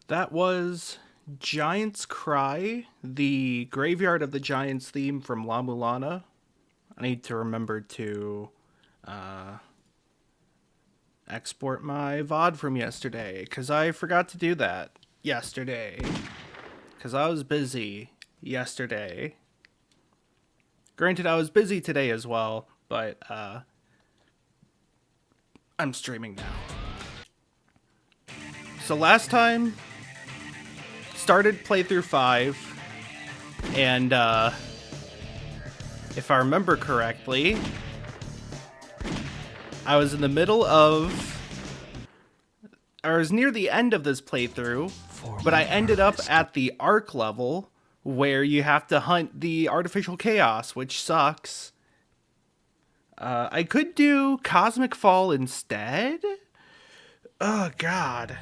That was Giant's Cry, the Graveyard of the Giants theme from La Mulana. I need to remember to export my VOD from yesterday, because I forgot to do that yesterday. Because I was busy yesterday. Granted, I was busy today as well, but I'm streaming now. So last time, started playthrough 5, and if I remember correctly, I was in the middle of, I was near the end of this playthrough, but I ended up at the Arc level, where you have to hunt the artificial chaos, which sucks. I could do Cosmic Fall instead? Oh god.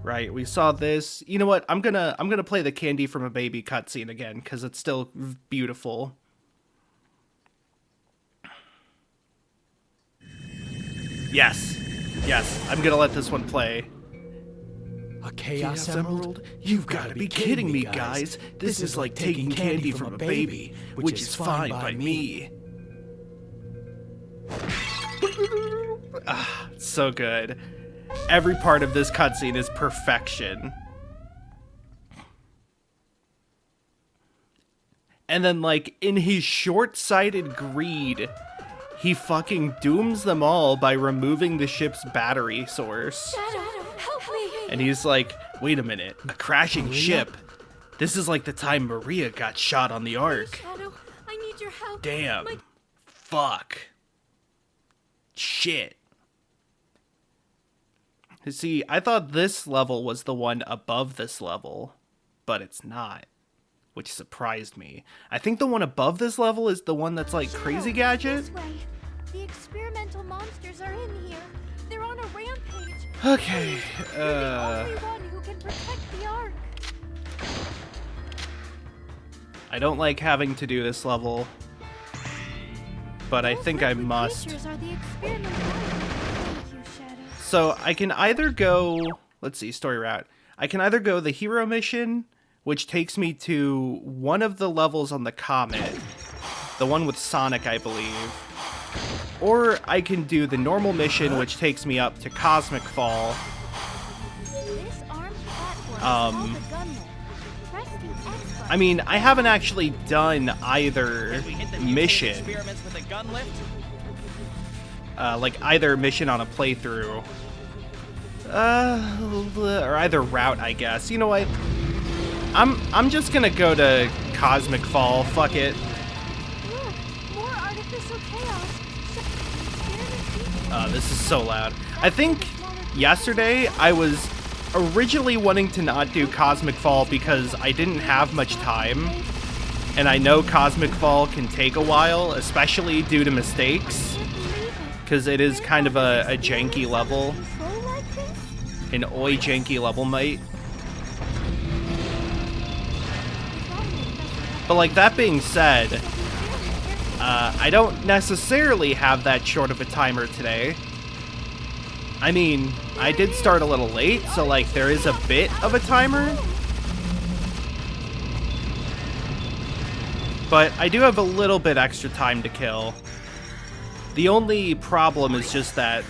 Right, we saw this. You know what? I'm gonna play the Candy from a Baby cutscene again because it's still beautiful. Yes, I'm gonna let this one play. A Chaos Emerald? You've got to be kidding me, guys. This is like taking candy from a baby, which is fine by me. So good. Every part of this cutscene is perfection. And then, like, in his short-sighted greed, he fucking dooms them all by removing the ship's battery source. Shadow, help me! And he's like, wait a minute, a crashing ship? This is like the time Maria got shot on the Ark. Shadow, I need your help. Damn. Fuck. Shit. See, I thought this level was the one above this level, but it's not, which surprised me. I think the one above this level is the one that's like Crazy Gadget. This way. The experimental monsters are in here. They're on a rampage. Okay, You're the only one who can protect the Ark. I don't like having to do this level, but I think I must. Creatures are the experimental items. Thank you, Shadow. So I can either go, let's see, story route. I can either go the hero mission, which takes me to one of the levels on the Comet, the one with Sonic, I believe. Or I can do the normal mission, which takes me up to Cosmic Fall. This armed platform is called the gunlet. Press the X button. I mean, I haven't actually done either mission, Experiments with a gun lift? like either mission on a playthrough. Or either route, I guess. You know what? I'm just gonna go to Cosmic Fall. Fuck it. Look, more artificial chaos. This is so loud. I think yesterday I was originally wanting to not do Cosmic Fall because I didn't have much time. And I know Cosmic Fall can take a while, especially due to mistakes. Because it is kind of a janky level. An oi janky level, mate. But like that being said, I don't necessarily have that short of a timer today. I mean, I did start a little late, so like there is a bit of a timer. But I do have a little bit extra time to kill. The only problem is just that,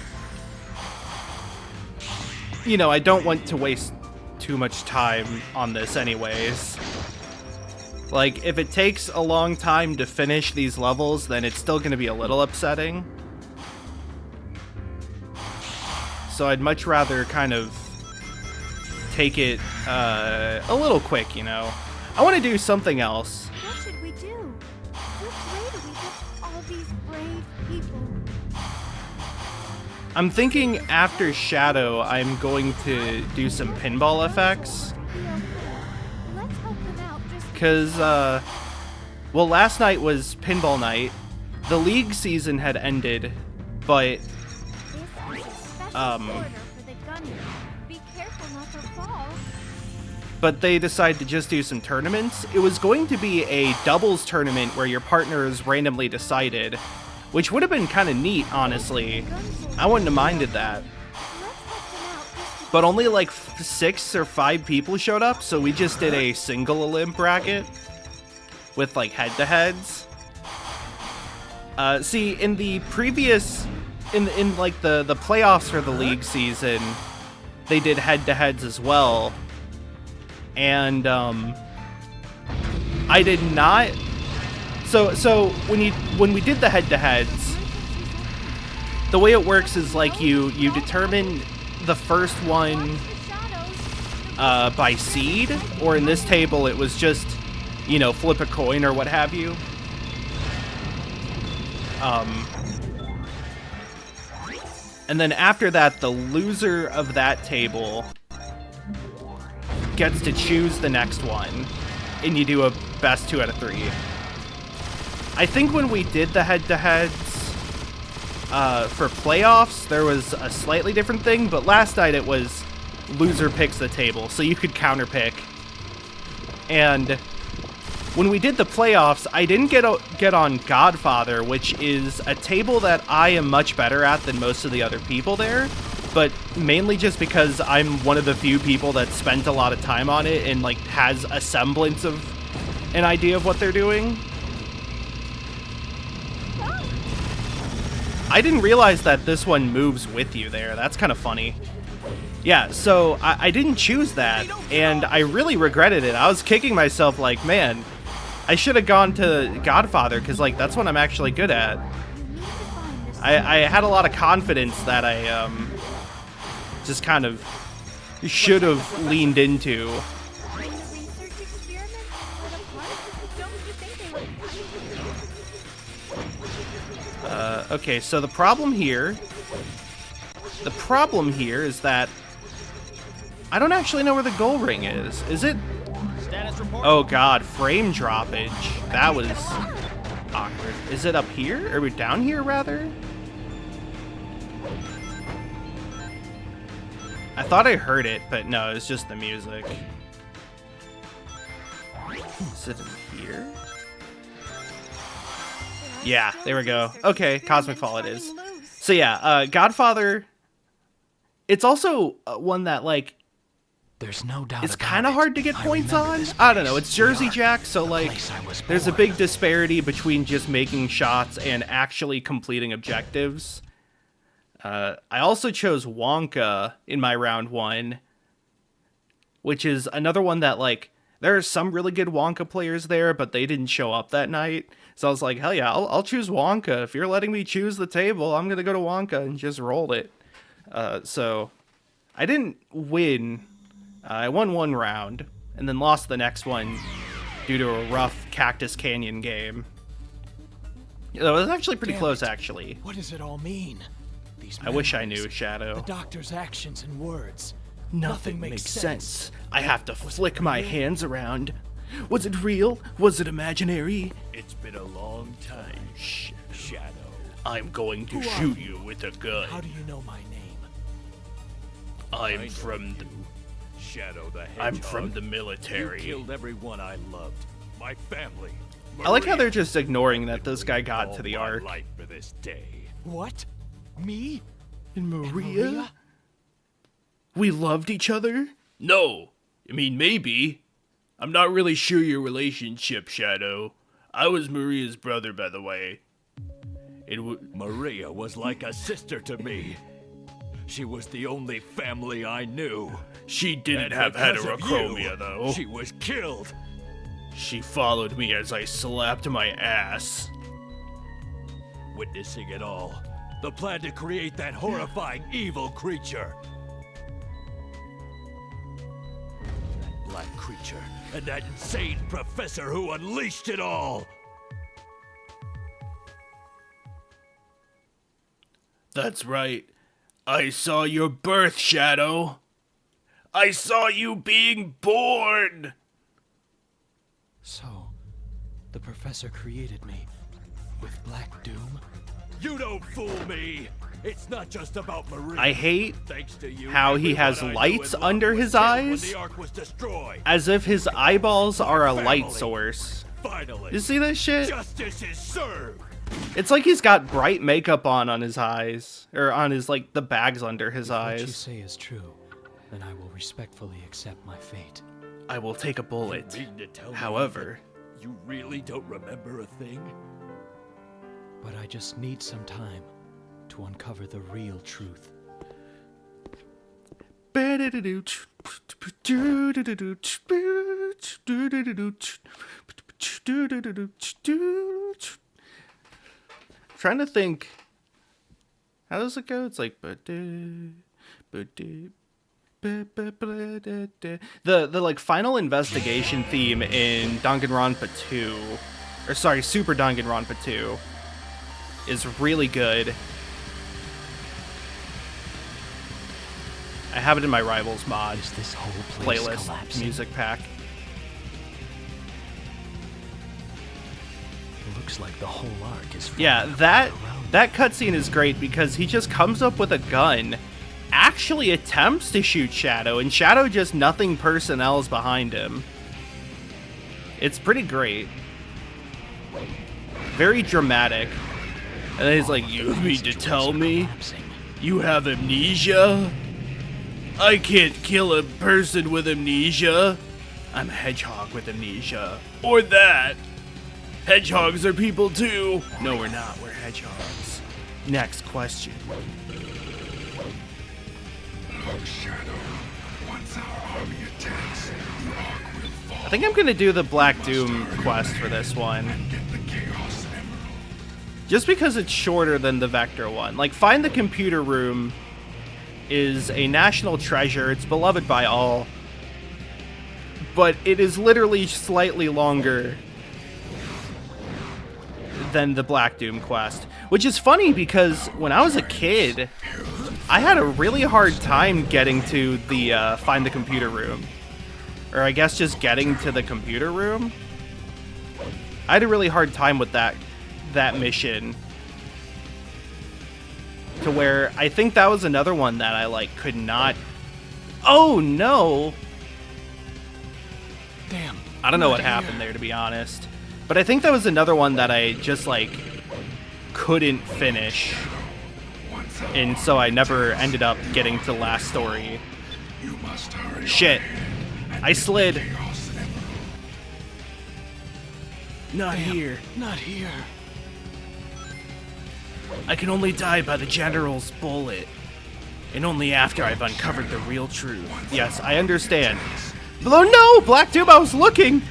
you know, I don't want to waste too much time on this anyways. Like, if it takes a long time to finish these levels, then it's still going to be a little upsetting. So I'd much rather kind of take it a little quick, you know? I want to do something else. What should we do? Which way do we get all these brave people? I'm thinking after Shadow, I'm going to do some pinball effects. Let's help them out just Because, well, last night was pinball night. The league season had ended, but this is a special Um, order for the gunner. Be careful not to fall. but they decided to just do some tournaments. It was going to be a doubles tournament where your partners randomly decided, which would have been kind of neat, honestly. I wouldn't have minded that. Let's help them out just to but only like 6 or 5 people showed up, so we just did a single elim bracket with like head-to-heads. See, in the previous, in like the playoffs for the league season, they did head-to-heads as well, and I did not. So when we did the head-to-heads, the way it works is like you determine the first one by seed, or in this table it was just, you know, flip a coin or what have you. And then after that, the loser of that table gets to choose the next one, and you do a best 2 out of 3. I think when we did the head-to-heads for playoffs, there was a slightly different thing, but last night it was loser picks the table, so you could counterpick. And when we did the playoffs, I didn't get on Godfather, which is a table that I am much better at than most of the other people there, but mainly just because I'm one of the few people that spent a lot of time on it and like has a semblance of an idea of what they're doing. I didn't realize that this one moves with you there. That's kind of funny. Yeah, so I didn't choose that, and I really regretted it. I was kicking myself like, man, I should have gone to Godfather, because like that's what I'm actually good at. I had a lot of confidence that I just kind of should have leaned into. Okay, so the problem here is that I don't actually know where the goal ring is. Is it? Oh god, frame droppage. That was awkward. Is it up here? Or down here, rather? I thought I heard it, but no, it's just the music. Is it in here? Yeah, there we go. Okay, Cosmic Fall it is. So yeah, Godfather, it's also one that, like, there's no doubt it's kind of hard to get points on. I don't know, it's Jersey Jack, so like, there's a big disparity between just making shots and actually completing objectives. I also chose Wonka in my round 1, which is another one that, like, there are some really good Wonka players there, but they didn't show up that night. So I was like, hell yeah, I'll choose Wonka. If you're letting me choose the table, I'm going to go to Wonka and just roll it. So I didn't win. I won 1 round and then lost the next one due to a rough Cactus Canyon game. It was actually pretty close, actually. What does it all mean? These I wish I knew, Shadow. The doctor's actions and words. Nothing makes sense. I have to flick my hands around. Was it real? Was it imaginary? It's been a long time, Shadow. I'm going to shoot you with a gun. How do you know my name? I'm from the Shadow the Hedgehog. I'm from the military. You killed everyone I loved. My family. I like how Maria. they're just ignoring that this guy got All to the my arc. life for this day. What? Me? And Maria? We loved each other? No. I mean, maybe. I'm not really sure your relationship, Shadow. I was Maria's brother, by the way. Maria was like a sister to me. She was the only family I knew. She didn't And have because of heterochromia, you, though. She was killed. She followed me as I slapped my ass. Witnessing it all. The plan to create that horrifying evil creature. That black creature and that insane professor who unleashed it all. That's right. I saw your birth, Shadow. I saw you being born. So, the professor created me with Black Doom? You don't fool me. It's not just about Maria. I hate Thanks to you, how he has everyone I knew lights and loved under was his killed eyes. When the Ark was destroyed. as if his eyeballs are a light Family. source. Finally, You see this shit? justice is served. It's like he's got bright makeup on his eyes. Or on his, like, the bags under his What you eyes. say is true. Then I will respectfully accept my fate. I will take a bullet. You mean to tell me However, that you really don't remember a thing? But I just need some time to uncover the real truth. Trying to think. How does it go? It's like the like final investigation theme in Danganronpa 2, or sorry, Super Danganronpa 2, is really good. I have it in my Rivals mod Is this whole place playlist collapsing? music pack. It looks like the whole arc is Yeah, falling that around. that cutscene is great because he just comes up with a gun, actually attempts to shoot Shadow, and Shadow just nothing personnel's behind him. It's pretty great. Very dramatic. And then he's like, "You mean to tell me Collapsing. you have amnesia? I can't kill a person with amnesia. I'm a hedgehog with amnesia. Or that. Hedgehogs are people too." No, we're not. We're hedgehogs. Next question. I think I'm gonna do the Black Doom quest for this one. Just because it's shorter than the Vector one. Like, Find the Computer Room is a national treasure. It's beloved by all. But it is literally slightly longer than the Black Doom quest. Which is funny because when I was a kid, I had a really hard time getting to the Find the Computer Room. Or I guess just getting to the computer room. I had a really hard time with that mission. To where I think that was another one that I like could not. Oh no! Damn. I don't know not what here. happened there, to be honest. But I think that was another one that I just like couldn't finish. And so I never ended up getting to the last story. Shit. I slid. Not here. Not here. I can only die by the general's bullet. And only after I've uncovered the real truth. Yes, I understand. But oh no! Black Doom, I was looking!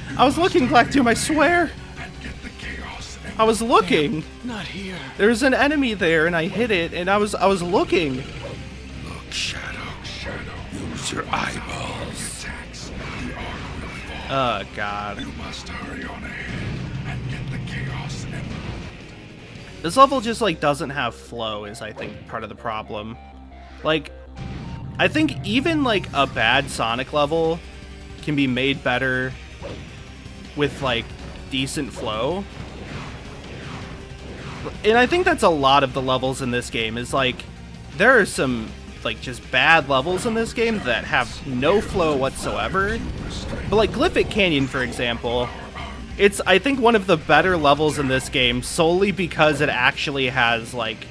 Black Doom, I swear! I was looking! Not here. There's an enemy there and I hit it and I was looking. Look, Shadow. Use your eyeballs. Oh god. You must hurry on ahead and get the Chaos Emerald. This level just like doesn't have flow is I think part of the problem. Like, I think even like a bad Sonic level can be made better with like decent flow. And I think that's a lot of the levels in this game is like there are some like just bad levels in this game that have no flow whatsoever. But like Glyphic Canyon, for example, it's I think one of the better levels in this game solely because it actually has like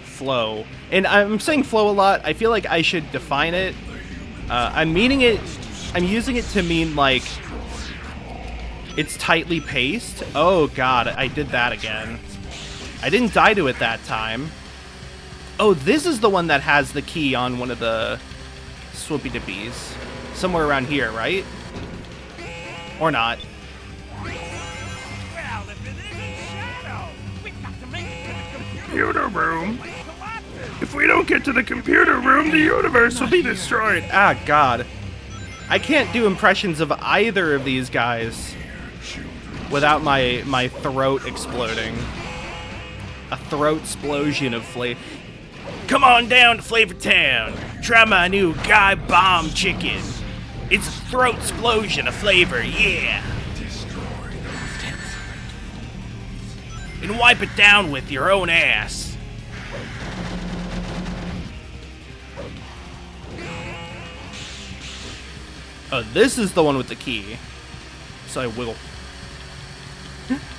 flow. And I'm saying flow a lot. I feel like I should define it. I'm using it to mean like it's tightly paced. Oh god, I did that again. I didn't die to it that time. Oh, this is the one that has the key on one of the Swoopy Dippies. Somewhere around here, right? Or not. Well, if it isn't Shadow, we've got to make it to the Computer room. collapses. If we don't get to the computer room, the universe will be destroyed. Ah, God. I can't do impressions of either of these guys without my throat exploding. A throat explosion of flavor. Come on down to Flavor Town. Try my new Guy Bomb Chicken. It's a throat explosion of flavor, yeah. And wipe it down with your own ass. Oh, this is the one with the key. So I will.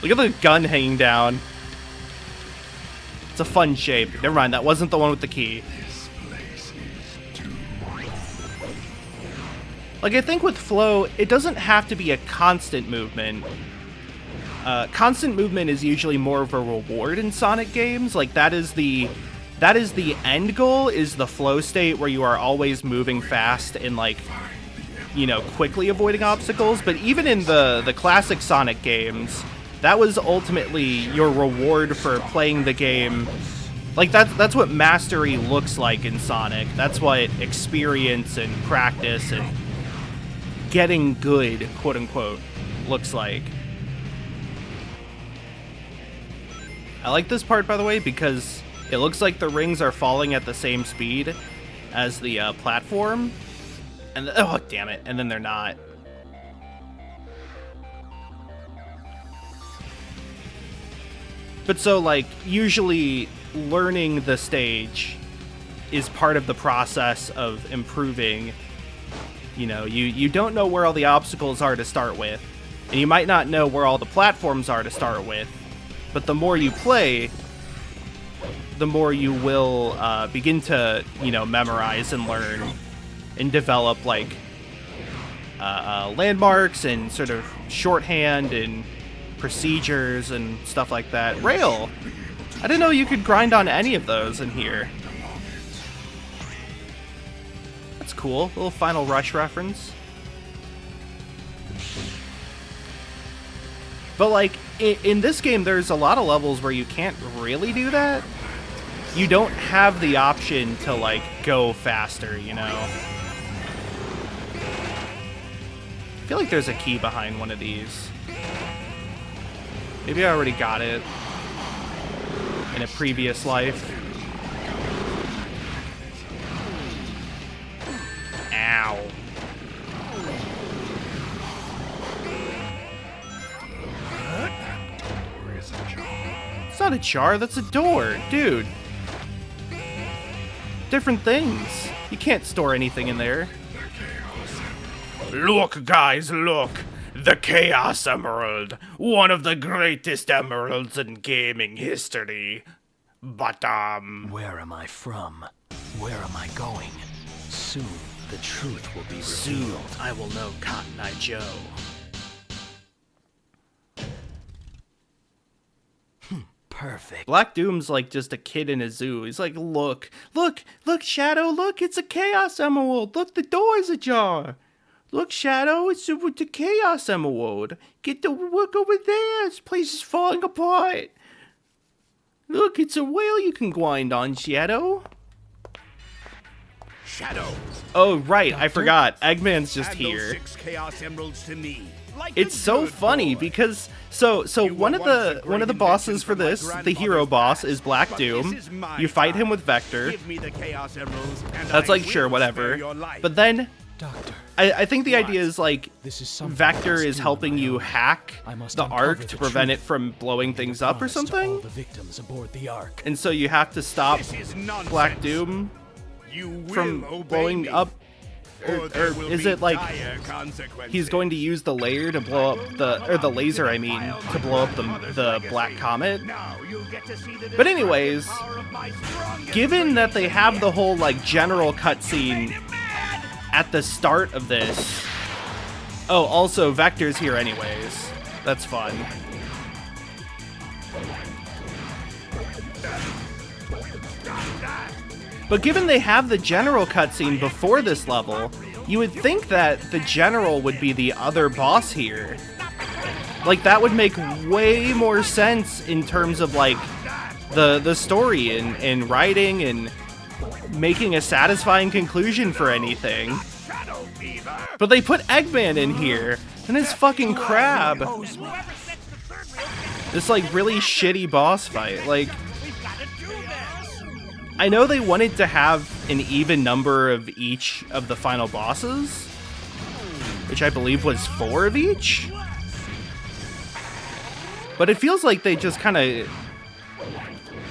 Look at the gun hanging down. It's a fun shape. Never mind, that wasn't the one with the key. Like, I think with flow, it doesn't have to be a constant movement. Constant movement is usually more of a reward in Sonic games. Like, that is the end goal, is the flow state where you are always moving fast and, like, you know, quickly avoiding obstacles. But even in the classic Sonic games, that was ultimately your reward for playing the game. Like, that's what mastery looks like in Sonic. That's what experience and practice and getting good, quote-unquote, looks like. I like this part, by the way, because it looks like the rings are falling at the same speed as the platform. And oh, damn it. And then they're not. But so, like, usually learning the stage is part of the process of improving. You know, you don't know where all the obstacles are to start with, and you might not know where all the platforms are to start with, but the more you play, the more you will begin to, you know, memorize and learn and develop, like, landmarks and sort of shorthand and procedures and stuff like that. Rail! I didn't know you could grind on any of those in here. That's cool. A little Final Rush reference. But, like, in this game, there's a lot of levels where you can't really do that. You don't have the option to, like, go faster, you know? I feel like there's a key behind one of these. Maybe I already got it in a previous life. Ow. It's not a jar, that's a door, dude. Different things. You can't store anything in there. Look, guys, look. The Chaos Emerald. One of the greatest emeralds in gaming history. But, Where am I from? Where am I going? Soon the truth will be revealed. soon I will know Cotton Eye Joe. Perfect. Black Doom's like just a kid in a zoo. He's like, look, Shadow, look, it's a Chaos Emerald. Look, the door's ajar. Look, Shadow, it's the Chaos Emerald. Get the look over there. This place is falling apart. Look, it's a whale you can grind on, Shadow. Shadow. Oh, right, I forgot. Eggman's just Hand here. those 6 Chaos Emeralds to me. Like It's a so good funny boy. because so You one were of once the a great bosses for invention this, from my the hero grandfather's boss, past, is Black but Doom. this is my You fight him time. with Vector. Give me the Chaos Emeralds, and That's I like, sure, will whatever. spare your life. But then Doctor, I think the What? idea is like this is something I Vector must is do on helping my you own. hack I must the uncover Ark the to prevent it truth from blowing things up or promise to all something. the victims aboard the Ark. And so you have to stop This is nonsense. Black Doom You will from obey blowing me, up. or there Or will is be it like dire consequences. he's going to use the laser to blow up the laser, I mean, to blow up the Black Comet? Now you get to see the But anyways, power of my strongest given that they have the yet. whole like general cutscene Made him mad. at the start of this. Oh, also Vector's here anyways. That's fun. But given they have the general cutscene before this level, you would think that the general would be the other boss here. Like, that would make way more sense in terms of like the story and writing and making a satisfying conclusion for anything. But they put Eggman in here, and his fucking crab. This like really shitty boss fight. Like, I know they wanted to have an even number of each of the final bosses, which I believe was 4 of each. But it feels like they just kind of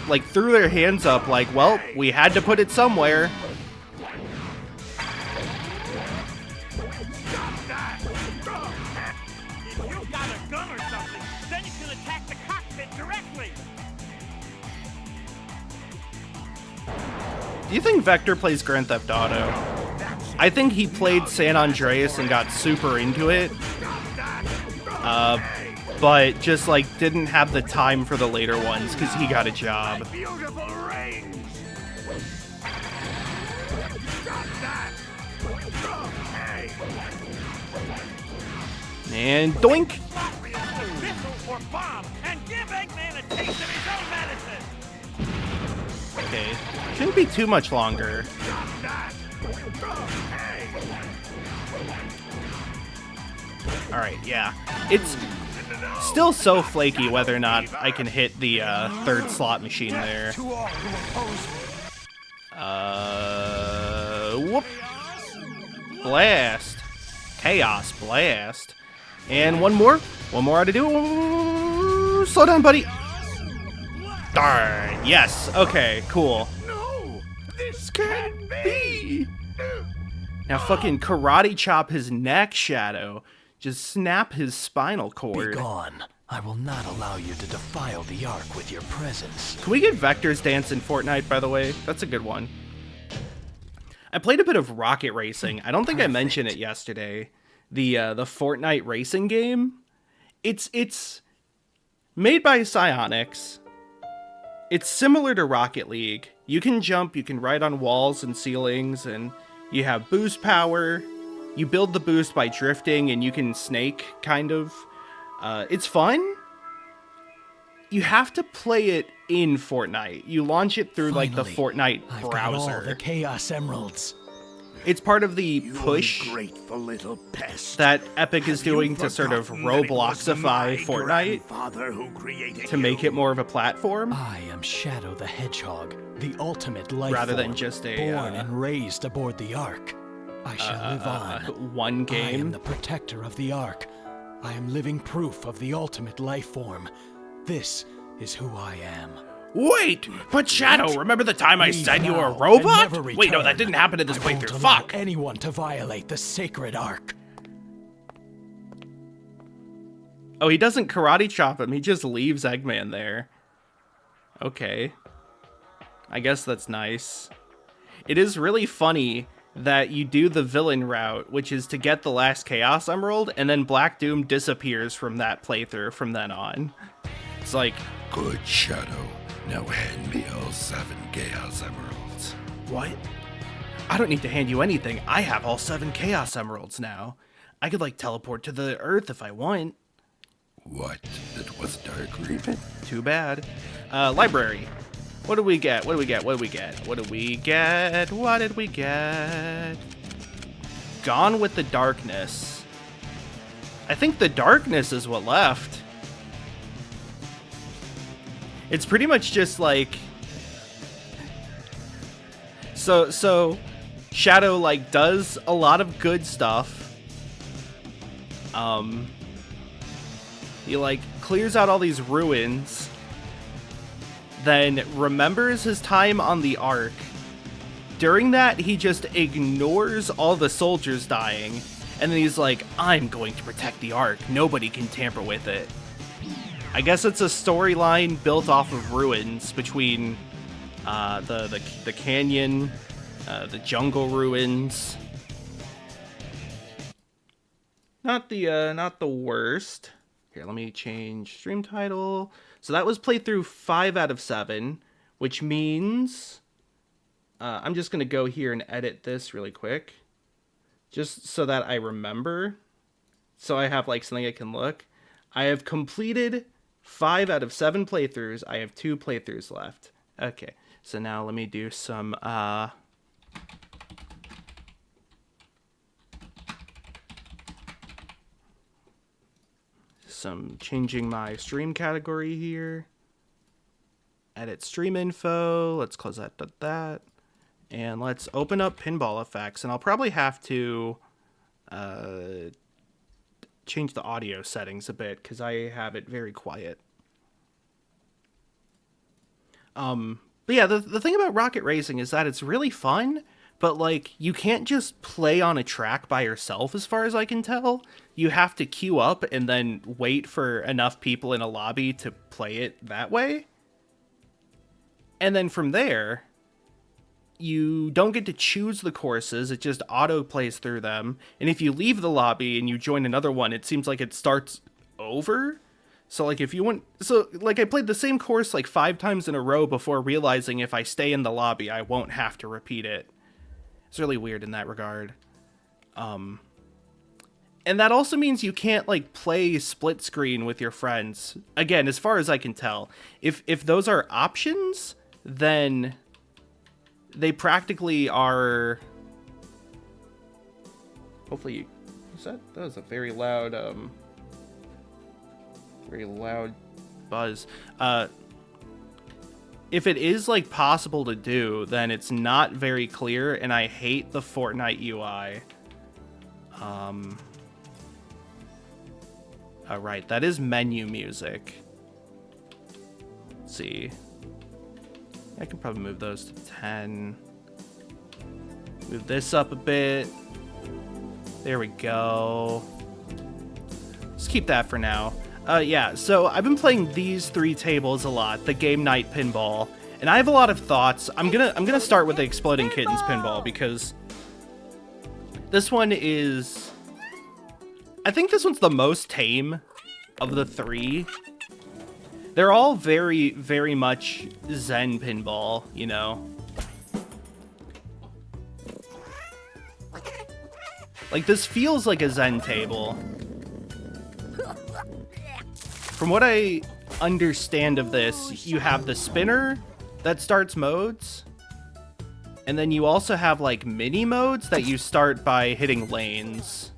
like threw their hands up like, well, we had to put it somewhere. If you've got a gun or something, then you can attack the cockpit directly. Do you think Vector plays Grand Theft Auto? That's it. I think he played San Andreas and got super into it, but just like didn't have the time for the later ones because he got a job. Beautiful rings. And doink! Missile or bomb, and give Eggman a taste of his own medicine. Okay, shouldn't be too much longer. Alright, yeah. It's still so flaky whether or not I can hit the third slot machine there. To all who oppose me. Whoop. Blast. Chaos Blast. And one more to do. Slow down, buddy. Darn. Yes. Okay, cool. No, this can't be. Now fucking karate chop his neck, Shadow. Just snap his spinal cord. Begone. I will not allow you to defile the Ark with your presence. Can we get Vector's Dance in Fortnite, by the way? That's a good one. I played a bit of Rocket Racing. I don't think I mentioned it yesterday. The Fortnite racing game. It's made by Psyonix. It's similar to Rocket League. You can jump, you can ride on walls and ceilings, and you have boost power. You build the boost by drifting, and you can snake, kind of. It's fun. You have to play it in Fortnite. You launch it through like the Fortnite I've browser. got all the Chaos Emeralds. It's part of the push Ungrateful little pest. that Epic is doing to sort of Robloxify Fortnite Who created to make it more of a platform. I am Shadow the Hedgehog, the ultimate life Rather than form, just a, born and raised aboard the Ark. I shall live on. One I am game. the protector of the Ark. I am living proof of the ultimate life form. This is who I am. Wait, but Shadow, remember the time I Leave said you were a now robot? and never Wait, no, that return. didn't happen in this I won't playthrough. allow Fuck. anyone to violate the sacred Ark. Oh, he doesn't karate chop him. He just leaves Eggman there. Okay. I guess that's nice. It is really funny that you do the villain route, which is to get the last Chaos Emerald, and then Black Doom disappears from that playthrough from then on. It's like, Good Shadow. Now hand me all 7 Chaos Emeralds. what? I don't need to hand you anything. I have all 7 Chaos Emeralds now. I could, like, teleport to the Earth if I want. What? That was Dark Raven? Too bad. Library. What do we get? What do we get? What do we get? What do we get? What did we get? Gone with the Darkness. I think the Darkness is what left. It's pretty much just like... So Shadow, like, does a lot of good stuff. He, like, clears out all these ruins, then remembers his time on the Ark. During that, he just ignores all the soldiers dying, and then he's like, I'm going to protect the Ark. Nobody can tamper with it. I guess it's a storyline built off of ruins between the canyon, the jungle ruins. Not the worst. Here, let me change stream title. So that was playthrough 5 out of 7, which means I'm just gonna go here and edit this really quick, just so that I remember. So I have like something I can look. I have completed 5 out of 7 playthroughs. I have 2 playthroughs left. Okay, so now let me do some changing my stream category here. Edit stream info. Let's close that. And let's open up pinball effects. And I'll probably have to change the audio settings a bit because I have it very quiet. But yeah, the thing about Rocket Racing is that it's really fun, but like you can't just play on a track by yourself as far as I can tell. You have to queue up and then wait for enough people in a lobby to play it that way. And then from there, you don't get to choose the courses. It just auto plays through them. And if you leave the lobby and you join another one, it seems like it starts over. So like if you want, so like I played the same course like 5 times in a row before realizing if I stay in the lobby, I won't have to repeat it. It's really weird in that regard. And that also means you can't like play split screen with your friends. Again, as far as I can tell, if those are options, then they practically are. Hopefully, that was a very loud buzz. If it is like possible to do, then it's not very clear, and I hate the Fortnite UI. All right, that is menu music. Let's see. I can probably move those to 10. Move this up a bit. There we go. Let's keep that for now. Yeah, so I've been playing these 3 tables a lot, the game night pinball, and I have a lot of thoughts. I'm gonna start with the Exploding Kittens pinball because this one is, I think this one's the most tame of the 3. They're all very, very much Zen pinball, you know? Like, this feels like a Zen table. From what I understand of this, you have the spinner that starts modes, and then you also have, like, mini modes that you start by hitting lanes.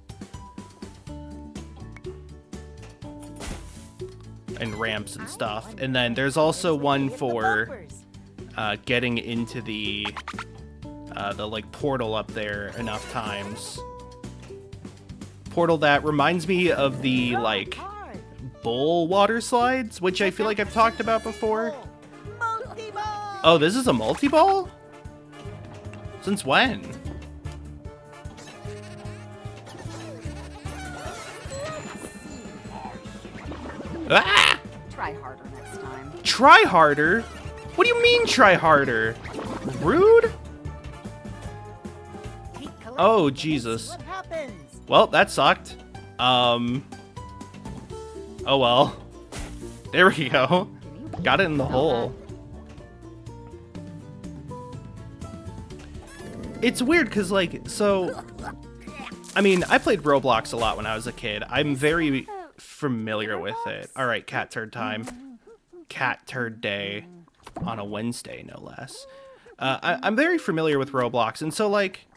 And ramps and stuff. And then there's also one for getting into the like portal up there enough times. Portal that reminds me of the like bowl water slides, which I feel like I've talked about before. Oh, this is a multi-ball? Since when? Ah! Try harder next time. Try harder? What do you mean try harder? Rude? Oh, Jesus. What happens? Well, that sucked. Oh well. There we go. Got it in the hole. It's weird because, like, so... I mean, I played Roblox a lot when I was a kid. I'm very familiar with it. Alright, cat turd time. Cat turd day. On a Wednesday, no less. I'm very familiar with Roblox, and so, like...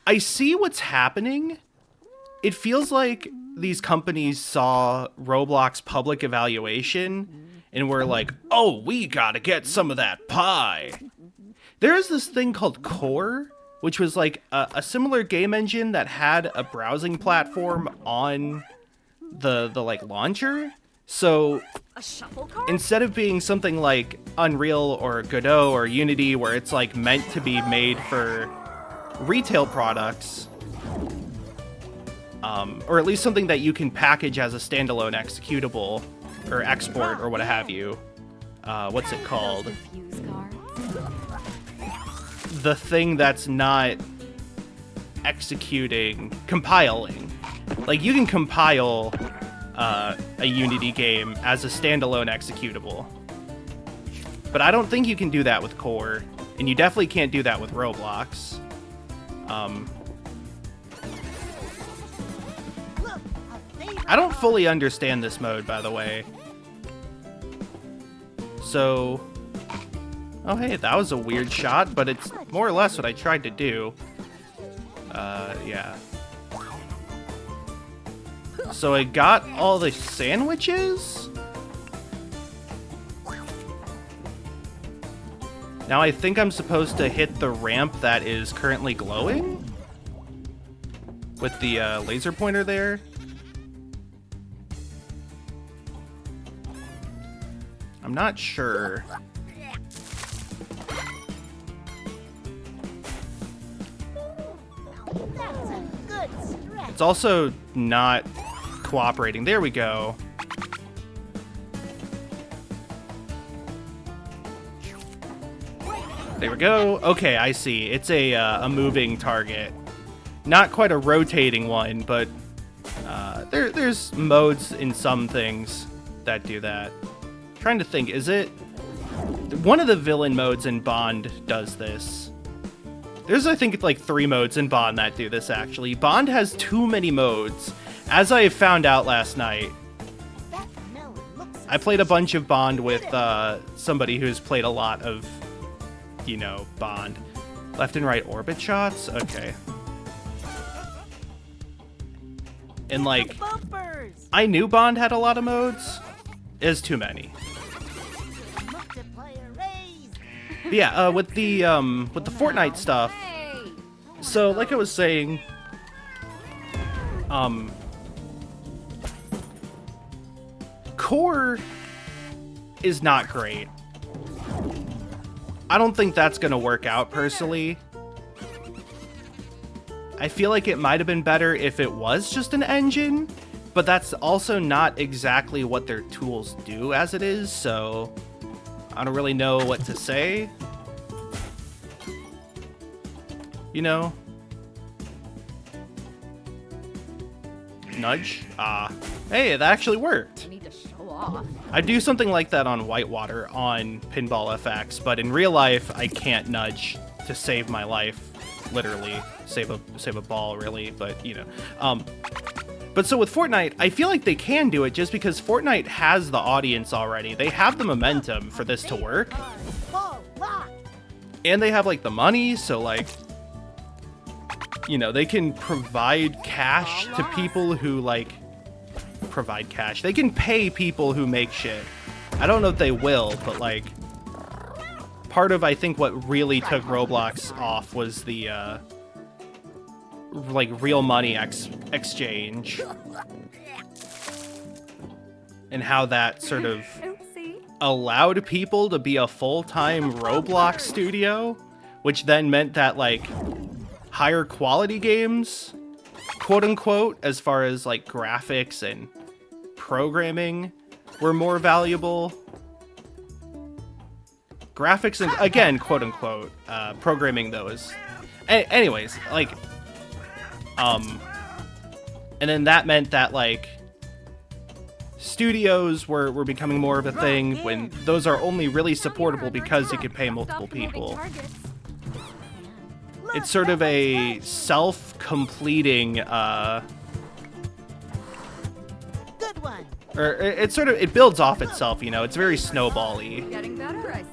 I see what's happening. It feels like these companies saw Roblox public evaluation and were like, oh, we gotta get some of that pie. There's this thing called Core, which was like a similar game engine that had a browsing platform on the like launcher. So A shuffle card? instead of being something like Unreal or Godot or Unity, where it's like meant to be made for retail products, or at least something that you can package as a standalone executable or export or what have you. What's it called? Fuse cards. The thing that's not executing, compiling. Like, you can compile a Unity game as a standalone executable. But I don't think you can do that with Core, and you definitely can't do that with Roblox. I don't fully understand this mode, by the way. So... Oh, hey, that was a weird shot, but it's more or less what I tried to do. Yeah. So I got all the sandwiches? Now I think I'm supposed to hit the ramp that is currently glowing? With the laser pointer there? I'm not sure. That's a good stretch. It's also not cooperating. There we go. There we go. Okay, I see. It's a moving target. Not quite a rotating one, but there's modes in some things that do that. Trying to think, is it... One of the villain modes in Bond does this. There's, I think, like 3 modes in Bond that do this, actually. Bond has too many modes, as I found out last night. I played a bunch of Bond with somebody who's played a lot of, you know, Bond. Left and right orbit shots? Okay. And, like, I knew Bond had a lot of modes. It's too many. But yeah, with the Fortnite stuff, so like I was saying, core is not great. I don't think that's gonna work out personally. I feel like it might have been better if it was just an engine, but that's also not exactly what their tools do as it is, so I don't really know what to say. You know? Nudge? Hey, that actually worked. I need to show off. I do something like that on Whitewater on Pinball FX, but in real life, I can't nudge to save my life. Literally. Save a ball, really, but, you know. But so with Fortnite, I feel like they can do it just because Fortnite has the audience already. They have the momentum for this to work. And they have, like, the money, so, like, you know, they can provide cash to people who, like, provide cash. They can pay people who make shit. I don't know if they will, but, like, part of, I think, what really took Roblox off was the, like, real money exchange. And how that sort of allowed people to be a full-time Roblox studio, which then meant that, like, higher quality games, quote-unquote, as far as, like, graphics and programming were more valuable. Graphics and, again, quote-unquote, programming those. Anyways, like, and then that meant that, like, studios were becoming more of a thing when those are only really supportable because you can pay multiple people. It's sort of a self-completing, Good one. or it sort of, it builds off itself, you know, it's very snowball-y. Getting better, I see.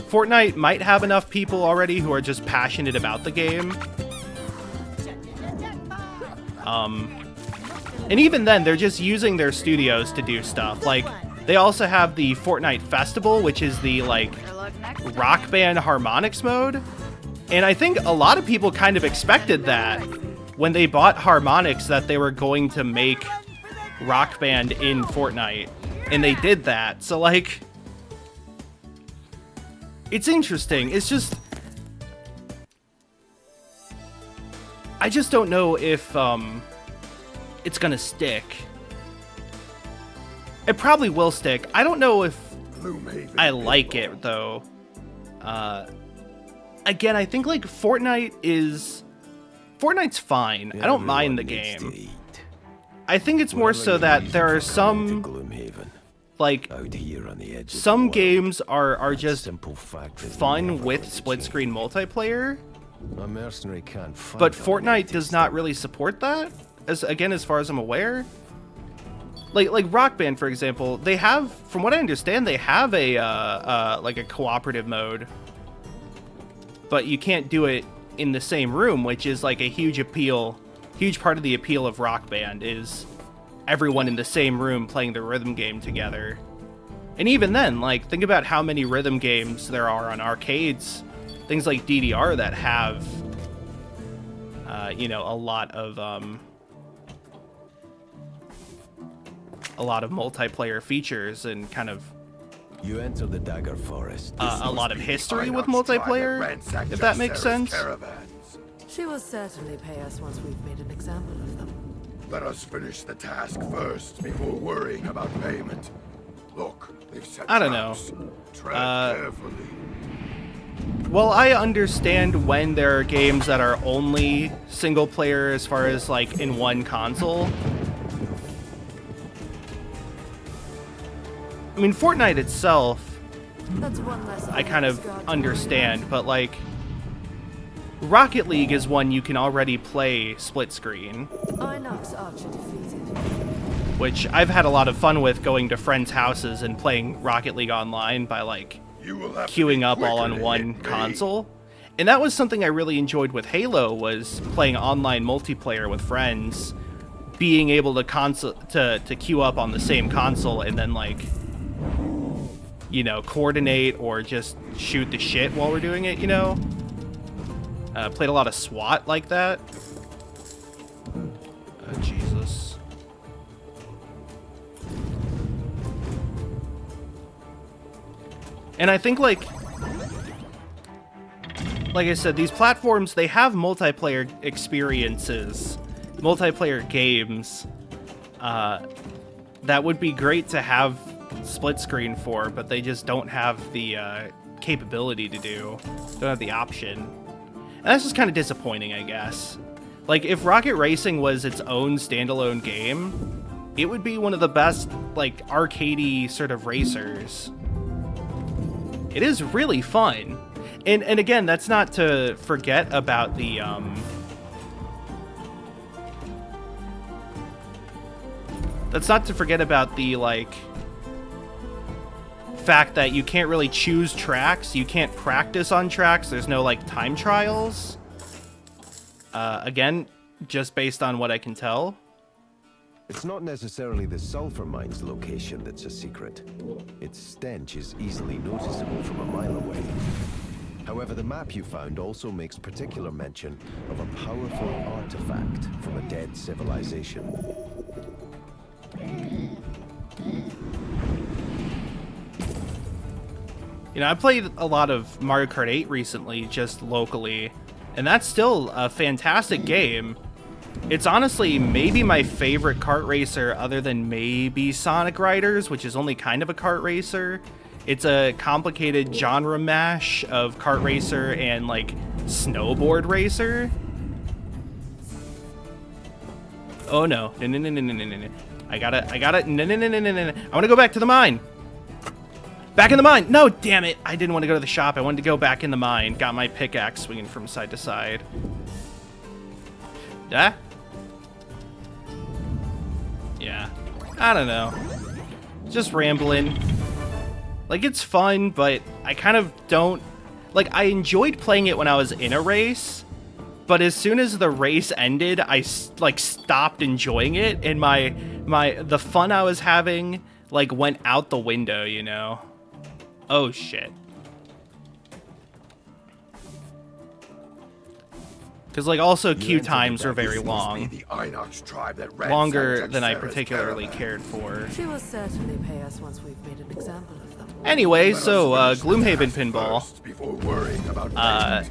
Fortnite might have enough people already who are just passionate about the game. And even then, they're just using their studios to do stuff. Like, they also have the Fortnite Festival, which is the, like, rock band harmonics mode. And I think a lot of people kind of expected that when they bought harmonics, that they were going to make rock band in Fortnite. And they did that. So, like, it's interesting. It's just, I just don't know if it's gonna stick. It probably will stick. I don't know if I like it, though. Again, I think, like, Fortnite's fine. I don't mind the game. I think it's more so that there are some, like, some games are just fun with split-screen multiplayer, but Fortnite does not really support that, as far as I'm aware. Like Rock Band, for example, they have, from what I understand, they have like a cooperative mode, but you can't do it in the same room, which is like a huge part of the appeal of Rock Band is everyone in the same room playing the rhythm game together. And even then, like, think about how many rhythm games there are on arcades, things like DDR that have, you know, a lot of multiplayer features and kind of You enter the Dagger Forest. a lot of history with multiplayer, if that makes sense. She will certainly pay us once we've made an example of them. Let us finish the task first before worrying about payment. Look, they've set I don't know. traps. Tread carefully. Well, I understand when there are games that are only single player as far as like in one console. I mean, Fortnite itself, That's one less I kind of Asgard to understand, but like Rocket League is one you can already play split screen, worry. Inox Archer defeated. which I've had a lot of fun with going to friends' houses and playing Rocket League online by like You will have to queuing be up all quicker on to one hit me. console. And that was something I really enjoyed with Halo, was playing online multiplayer with friends, being able to queue up on the same console and then like, you know, coordinate or just shoot the shit while we're doing it, you know? Played a lot of SWAT like that. Jesus. And I think like I said, these platforms, they have multiplayer experiences, multiplayer games, that would be great to have split screen for, but they just don't have the capability to do, don't have the option. And that's just kind of disappointing, I guess. Like, if Rocket Racing was its own standalone game, it would be one of the best, like, arcadey sort of racers. It is really fun. And again, that's not to forget about the, that's not to forget about the, like, fact that you can't really choose tracks, you can't practice on tracks, there's no, like, time trials. Again, just based on what I can tell. It's not necessarily the sulfur mine's location that's a secret. Its stench is easily noticeable from a mile away. However, the map you found also makes particular mention of a powerful artifact from a dead civilization. You know, I played a lot of Mario Kart 8 recently, just locally, and that's still a fantastic game. It's honestly maybe my favorite kart racer other than maybe Sonic Riders, which is only kind of a kart racer. It's a complicated genre mash of kart racer and, like, snowboard racer. Oh, no. No, no, no, no, no, no, no. I gotta, no, no, no, no, no, no. I want to go back to the mine. Back in the mine. No, damn it. I didn't want to go to the shop. I wanted to go back in the mine. Got my pickaxe swinging from side to side. Yeah? Yeah. I don't know. Just rambling. Like, it's fun, but I kind of don't... Like, I enjoyed playing it when I was in a race, but as soon as the race ended, I, like, stopped enjoying it, and the fun I was having, like, went out the window, you know? Oh, shit. Because, like, also queue times are very long. The Inox tribe that ran Longer Santa than I Sarah's particularly caravan. cared for. She will certainly pay us once we've made an example of them. Anyway, Let us so, finish the Gloomhaven task Pinball. first before worrying about payment.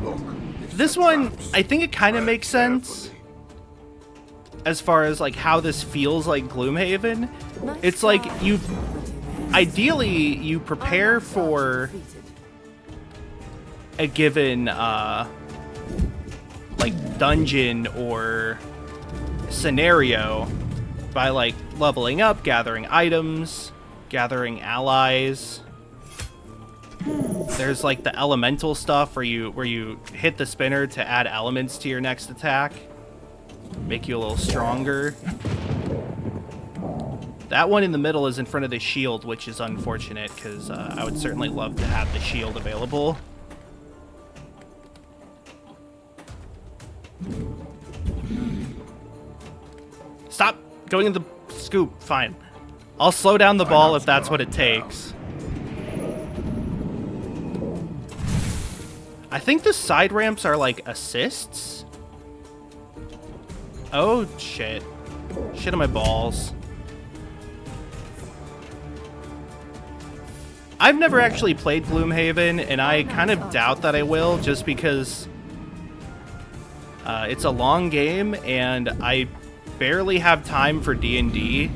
Look, if This the one, traps, I think it kind of tread makes sense. carefully. As far as, like, how this feels like Gloomhaven. Nice It's like, try, you... pretty man. Ideally, you prepare Inox Archer for defeated. a given, like, dungeon or scenario by, like, leveling up, gathering items, gathering allies. There's, like, the elemental stuff where you hit the spinner to add elements to your next attack. Make you a little stronger. That one in the middle is in front of the shield, which is unfortunate, because I would certainly love to have the shield available. Stop going in the scoop. Fine. I'll slow down the ball if that's what it takes. I think the side ramps are like assists. Oh, shit. Shit on my balls. I've never actually played Gloomhaven, and I kind of doubt that I will, just because it's a long game, and I barely have time for D&D.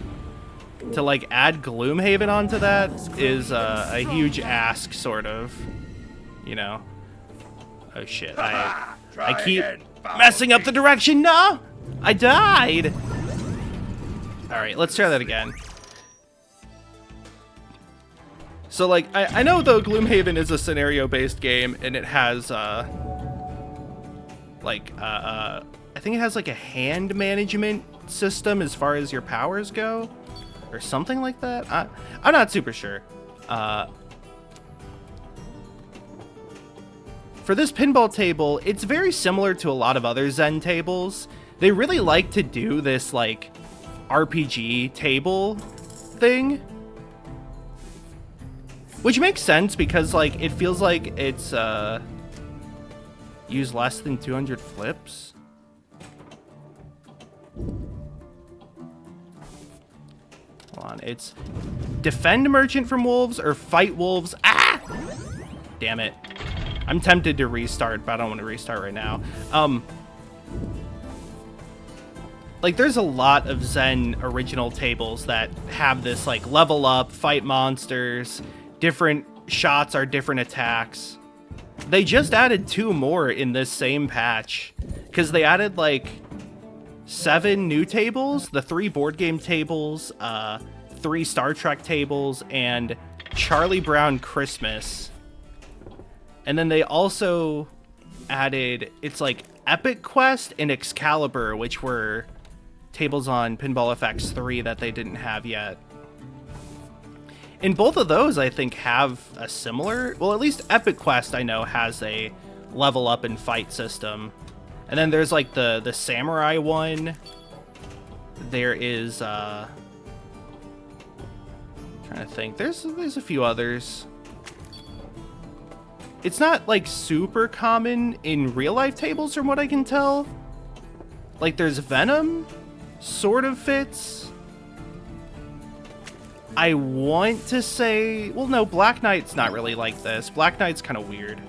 To, like, add Gloomhaven onto that is a huge ask, sort of. you know. Oh shit, I keep messing up the direction. No! I died! Alright, let's try that again. So, like, I know, though, Gloomhaven is a scenario-based game, and it has, I think it has, like, a hand management system as far as your powers go, or something like that. I'm not super sure. For this pinball table, it's very similar to a lot of other Zen tables. They really like to do this, like, RPG table thing. Which makes sense because, like, it feels like it's, use less than 200 flips. Hold on, it's defend merchant from wolves or fight wolves. Ah! Damn it. I'm tempted to restart, but I don't want to restart right now. Like, there's a lot of Zen original tables that have this, like, level up, fight monsters, different shots are different attacks. They just added 2 more in this same patch, because they added, like, 7 new tables, the 3 board game tables, 3 Star Trek tables, and Charlie Brown Christmas. And then they also added, it's like Epic Quest and Excalibur, which were tables on Pinball FX 3 that they didn't have yet. And both of those, I think, have a similar, well, at least Epic Quest, I know, has a level up and fight system. And then there's, like, the Samurai one. There is, trying to think, there's a few others. It's not, like, super common in real-life tables from what I can tell. Like, there's Venom, sort of fits. I want to say... Well, no, Black Knight's not really like this. Black Knight's kind of weird.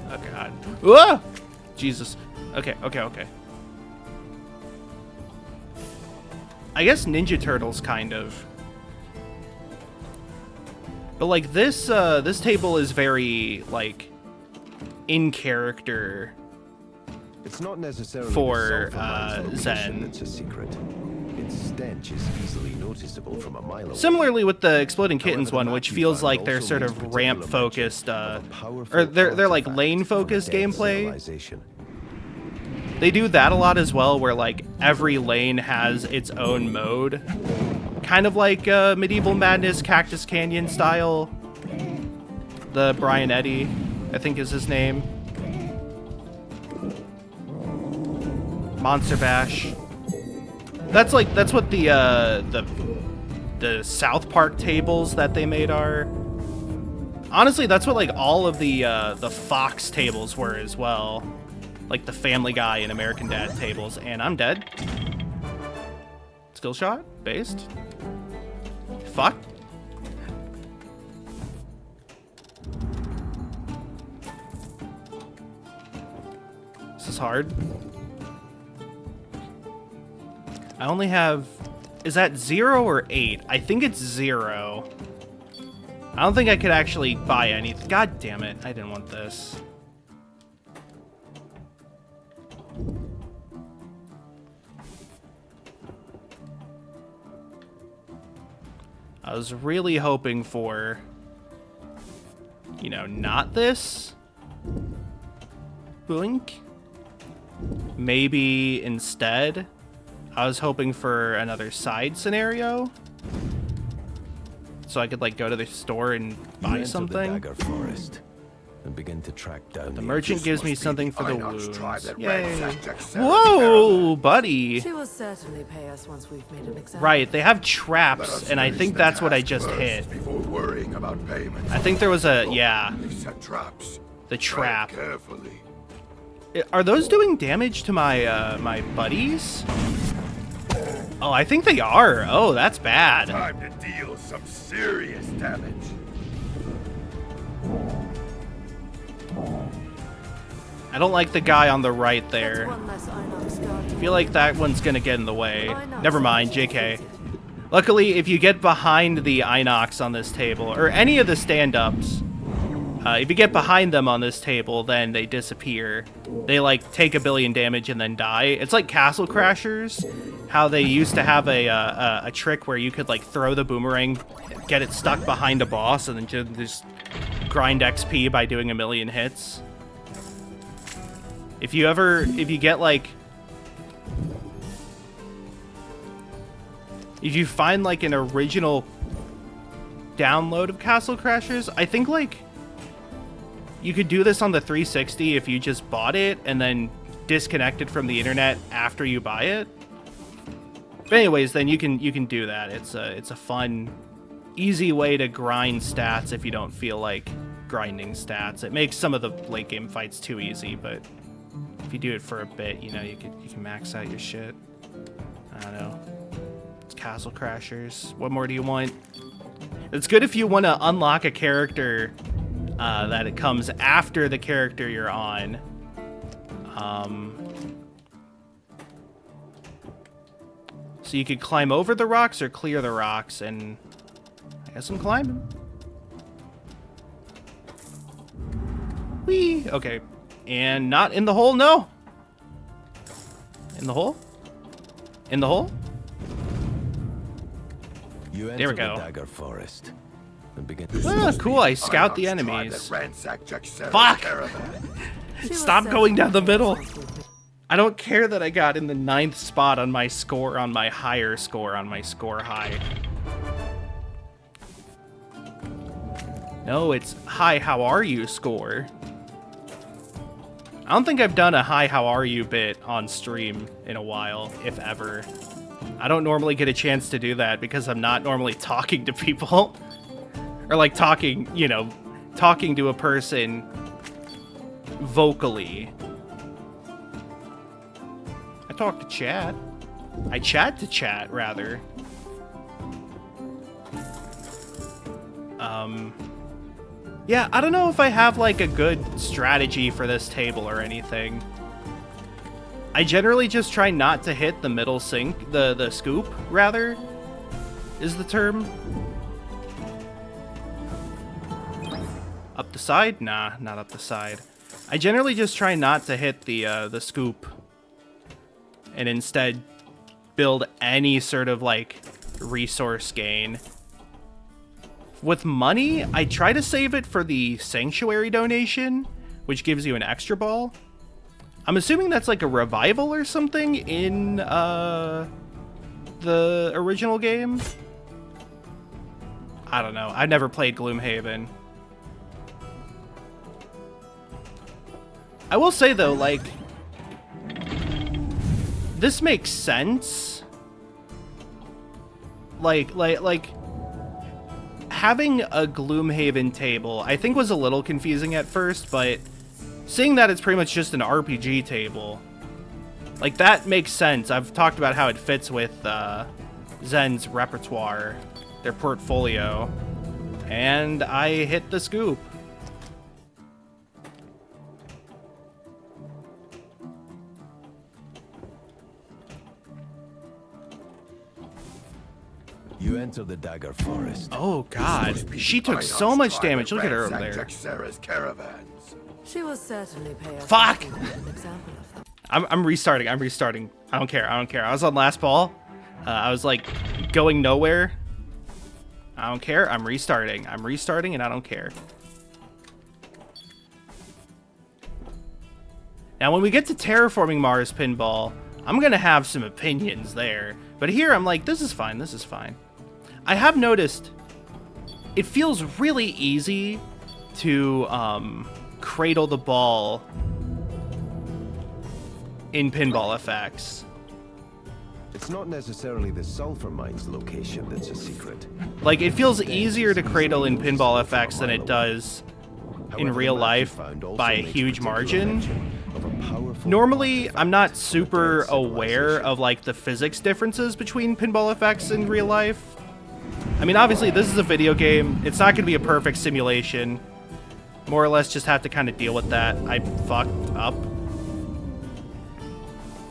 Oh, God. Ah! Jesus. Okay. I guess Ninja Turtles, kind of. But, like, this table is very, like, in character. It's not necessarily for Zen. Zen. It's a secret. Its stench is easily noticeable from a mile away. Similarly with the Exploding Kittens However, one, which feels like they're sort of ramp focused, or they're like lane focused gameplay. They do that a lot as well, where like every lane has its own mode, kind of like Medieval Madness, Cactus Canyon style. The Brian Eddy, I think is his name. Monster Bash. That's what the South Park tables that they made are. Honestly, that's what like all of the Fox tables were as well. Like the Family Guy and American Dad tables. And I'm dead. Skill shot? Based? Fuck. This is hard. I only have... Is that 0 or 8? I think it's 0. I don't think I could actually buy anything. God damn it. I didn't want this. I was really hoping for... You know, not this. Boink. Maybe instead... I was hoping for another side scenario, so I could like go to the store and buy something. The Dagger Forest and begin to track down the merchant gives me something for the Einar's tribe wounds. that Yay! ransacked Whoa, buddy! She will certainly pay us once we've made an example. Right, they have traps, and I think that's what I just hit. Before worrying about payment. I think there was a They set traps. the trap. Tread carefully. Are those doing damage to my my buddies? Oh, I think they are. Oh, that's bad. Time to deal some serious damage. I don't like the guy on the right there. That's one less Einar's guard. I feel like that one's gonna get in the way. Never mind, JK. Luckily, if you get behind the Inox on this table, or any of the stand-ups, if you get behind them on this table, then they disappear. They, like, take 1 billion damage and then die. It's like Castle Crashers, how they used to have a trick where you could, like, throw the boomerang, get it stuck behind a boss, and then just grind XP by doing 1 million hits. If you get, like... If you find, like, an original download of Castle Crashers, I think, like, you could do this on the 360 if you just bought it and then disconnected from the internet after you buy it. But anyways, then you can do that. It's a fun, easy way to grind stats if you don't feel like grinding stats. It makes some of the late game fights too easy, but if you do it for a bit, you know, you can max out your shit. I don't know. Castle Crashers. What more do you want? It's good if you want to unlock a character that it comes after the character you're on. So you could climb over the rocks or clear the rocks, and I guess I'm climbing. Whee! Okay. And not in the hole, no! In the hole? In the hole? You There we enter go. the Dagger Forest and begin Ah, cool. I scout the enemies. Fuck! Stop going down the middle. I don't care that I got in the 9th spot on my score, on my higher score, on my score high. No, it's hi, how are you score. I don't think I've done a hi, how are you bit on stream in a while, if ever. I don't normally get a chance to do that because I'm not normally talking to people. Or like talking, you know, talking to a person vocally. I talk to chat. I chat to chat, rather. Yeah, I don't know if I have like a good strategy for this table or anything. I generally just try not to hit the middle sink, the scoop, rather, is the term. Up the side? Nah, not up the side. I generally just try not to hit the scoop, and instead build any sort of, like, resource gain. With money, I try to save it for the Sanctuary donation, which gives you an extra ball. I'm assuming that's like a revival or something in the original game. I don't know. I've never played Gloomhaven. I will say though, like, this makes sense. Like having a Gloomhaven table, I think was a little confusing at first, but seeing that it's pretty much just an RPG table, like, that makes sense. I've talked about how it fits with Zen's repertoire, their portfolio, and I hit the scoop. You enter the Dagger Forest. Oh god, she took so much damage. Look at her over there. She will certainly pay us. Fuck! to be an example of them. I'm restarting. I don't care. I was on last ball. I was like going nowhere. I don't care. I'm restarting and I don't care. Now when we get to Terraforming Mars Pinball, I'm gonna have some opinions there. But here I'm like, this is fine. I have noticed it feels really easy to cradle the ball in Pinball FX. It's not necessarily the sulfur mine's location that's a secret. Like, it feels easier to cradle in Pinball FX than it does in real life by a huge margin. Normally, I'm not super aware of, like, the physics differences between Pinball FX and real life. I mean, obviously, this is a video game. It's not going to be a perfect simulation. More or less just have to kind of deal with that. I fucked up.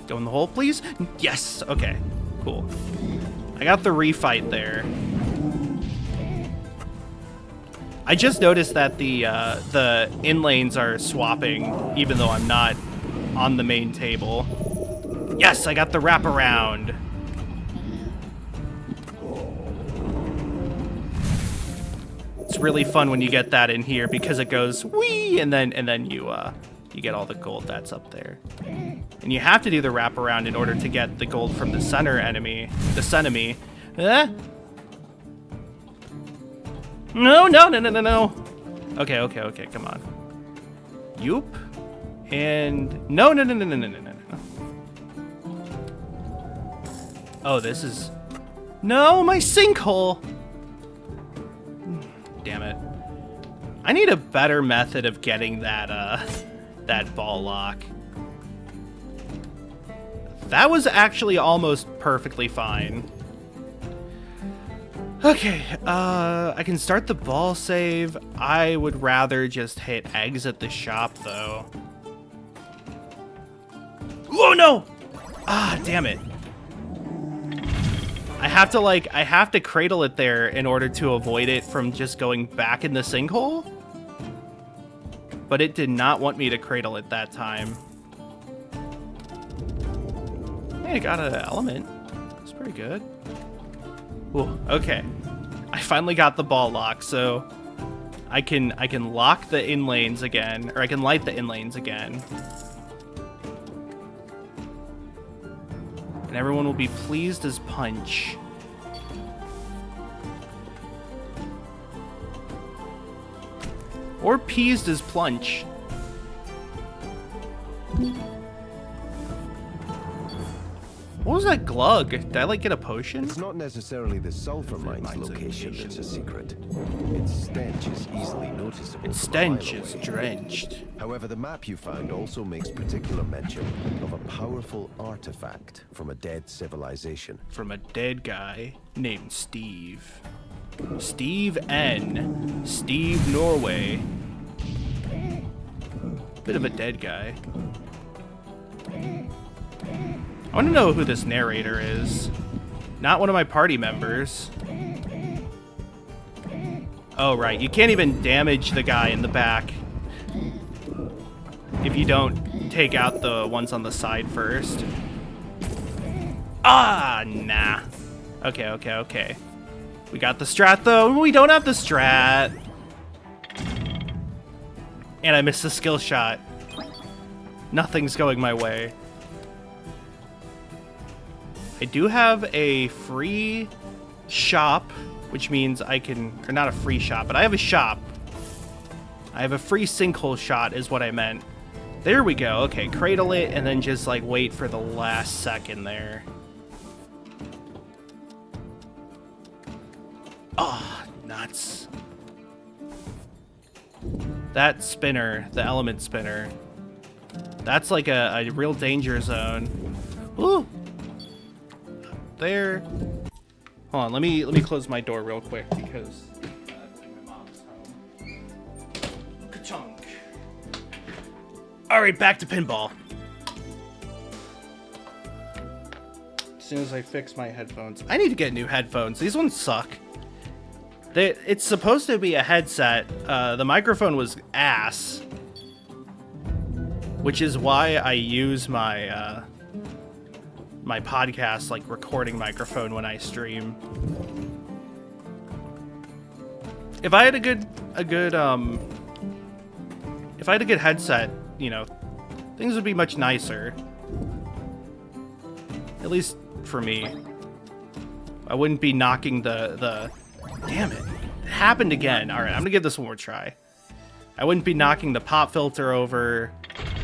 Go in the hole, please? Yes! Okay. Cool. I got the refight there. I just noticed that the in lanes are swapping, even though I'm not on the main table. Yes, I got the wraparound. It's really fun when you get that in here because it goes whee, and then you get all the gold that's up there. And you have to do the wraparound in order to get the gold from the center enemy. The Senemy. No. Okay, come on. Yoop. And no. Oh, this is... No, my sinkhole! Damn it. I need a better method of getting that, that ball lock. That was actually almost perfectly fine. Okay, I can start the ball save. I would rather just hit exit the shop, though. Oh, no! Ah, damn it. I have to cradle it there in order to avoid it from just going back in the sinkhole. But it did not want me to cradle it that time. Hey, I got an element. It's pretty good. Ooh, okay. I finally got the ball lock, so I can lock the in lanes again, or I can light the in lanes again. And everyone will be pleased as punch. Or peased as plunch. What was that glug? Did I, like, get a potion? It's not necessarily the sulfur mine's location that's a secret. Its stench is easily noticeable. Its from a mile stench is away. drenched. However, the map you found also makes particular mention of a powerful artifact from a dead civilization. From a dead guy named Steve. Steve N. Steve Norway. Bit of a dead guy. I want to know who this narrator is. Not one of my party members. Oh, right. You can't even damage the guy in the back if you don't take out the ones on the side first. Ah, nah. Okay. We got the strat, though. We don't have the strat. And I missed the skill shot. Nothing's going my way. I do have a free shop, which means I can... Or not a free shop, but I have a shop. I have a free sinkhole shot is what I meant. There we go. Okay, cradle it and then just, like, wait for the last second there. Oh, nuts. That spinner, the element spinner, that's like a real danger zone. Ooh. There. Hold on, let me close my door real quick because my mom's home. Ka-chunk. All right, back to pinball. As soon as I fix my headphones, I need to get new headphones. These ones suck. It's supposed to be a headset. The microphone was ass, which is why I use my my podcast like recording microphone when I stream. If I had a good headset, you know, things would be much nicer. At least for me. I wouldn't be knocking the damn it. It happened again. All right, I'm gonna give this one more try. I wouldn't be knocking the pop filter over.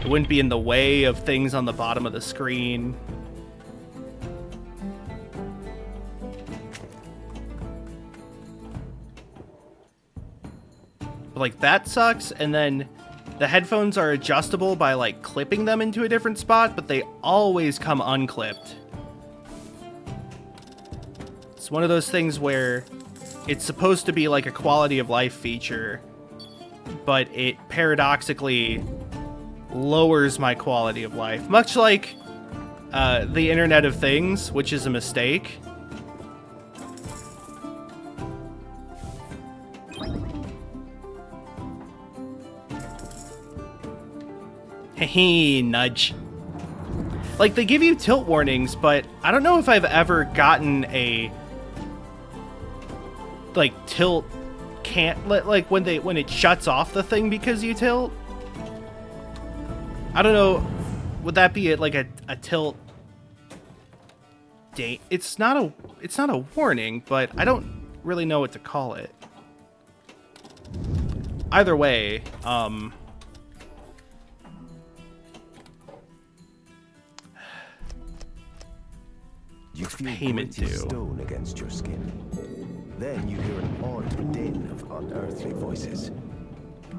It wouldn't be in the way of things on the bottom of the screen. But, like, that sucks, and then the headphones are adjustable by, like, clipping them into a different spot, but they always come unclipped. It's one of those things where it's supposed to be like a quality of life feature, but it paradoxically lowers my quality of life. Much like the Internet of Things, which is a mistake. Hee nudge. Like, they give you tilt warnings, but I don't know if I've ever gotten a like tilt can't like when it shuts off the thing because you tilt. I don't know. Would that be like a tilt? It's not a warning, but I don't really know what to call it. Either way, You feel payment gritty due. stone against your skin. Then you hear an odd din of unearthly voices.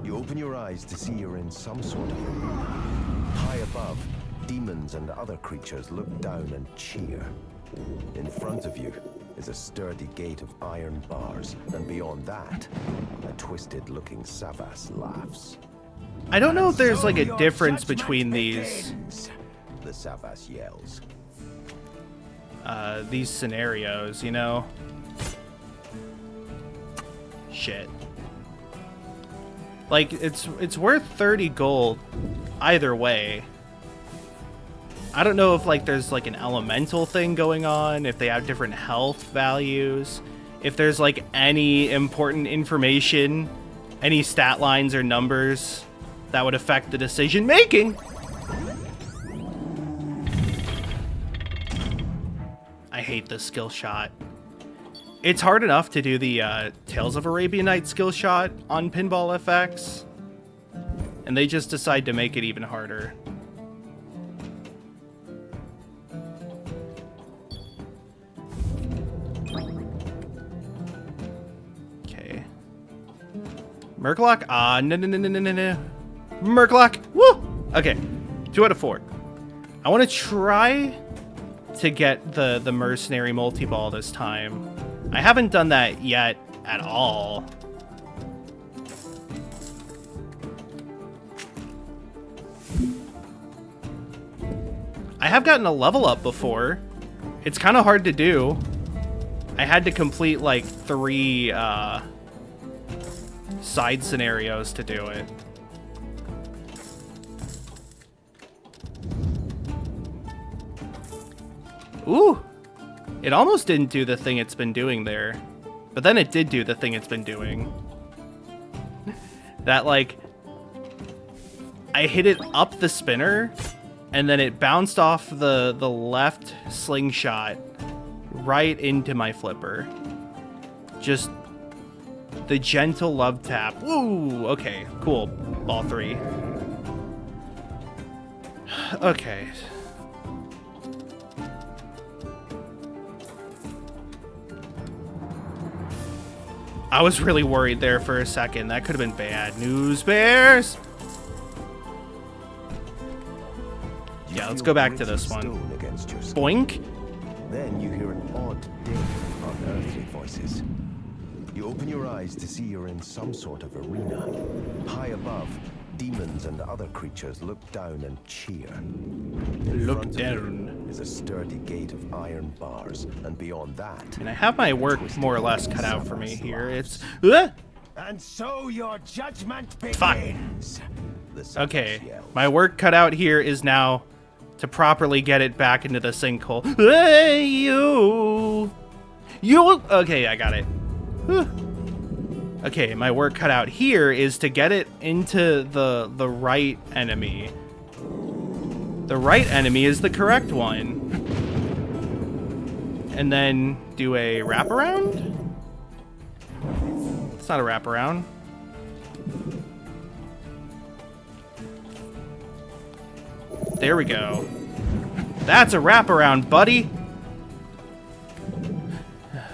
You open your eyes to see you're in some sort of arena. High above, demons and other creatures look down and cheer. In front of you is a sturdy gate of iron bars, and beyond that, a twisted-looking Savas laughs. I don't know if there's like a difference between these The Savas yells. these scenarios, you know? Shit. Like, it's worth 30 gold either way. I don't know if like there's like an elemental thing going on, if they have different health values, if there's like any important information, any stat lines or numbers that would affect the decision making. I hate this skill shot. It's hard enough to do the Tales of Arabian Nights skill shot on Pinball FX, and they just decide to make it even harder. Okay. Murklock? Ah, no. Murklock! Woo! Okay, 2 out of 4. I want to try to get the mercenary multi-ball this time. I haven't done that yet at all. I have gotten a level up before. It's kind of hard to do. I had to complete like 3 side scenarios to do it. Ooh! It almost didn't do the thing it's been doing there. But then it did do the thing it's been doing. That, like, I hit it up the spinner, and then it bounced off the left slingshot right into my flipper. Just the gentle love tap. Woo! Okay, cool. Ball 3. Okay. I was really worried there for a second. That could have been bad. News bears! Yeah, let's go back to this one. Boink! Then you hear an odd din of unearthly voices. You open your eyes to see you're in some sort of arena. High above, demons and other creatures look down and cheer. In Look front of down. you is a sturdy gate of iron bars, and beyond that, And I have my work more or less cut out for me here. It's... And so your judgment Fine. begins. the Savas Okay, yells. my work cut out here is now to properly get it back into the sinkhole. Hey, you! Okay, I got it. Whew. Okay, my work cut out here is to get it into the right enemy. The right enemy is the correct one. And then do a wraparound? It's not a wraparound. There we go. That's a wraparound, buddy.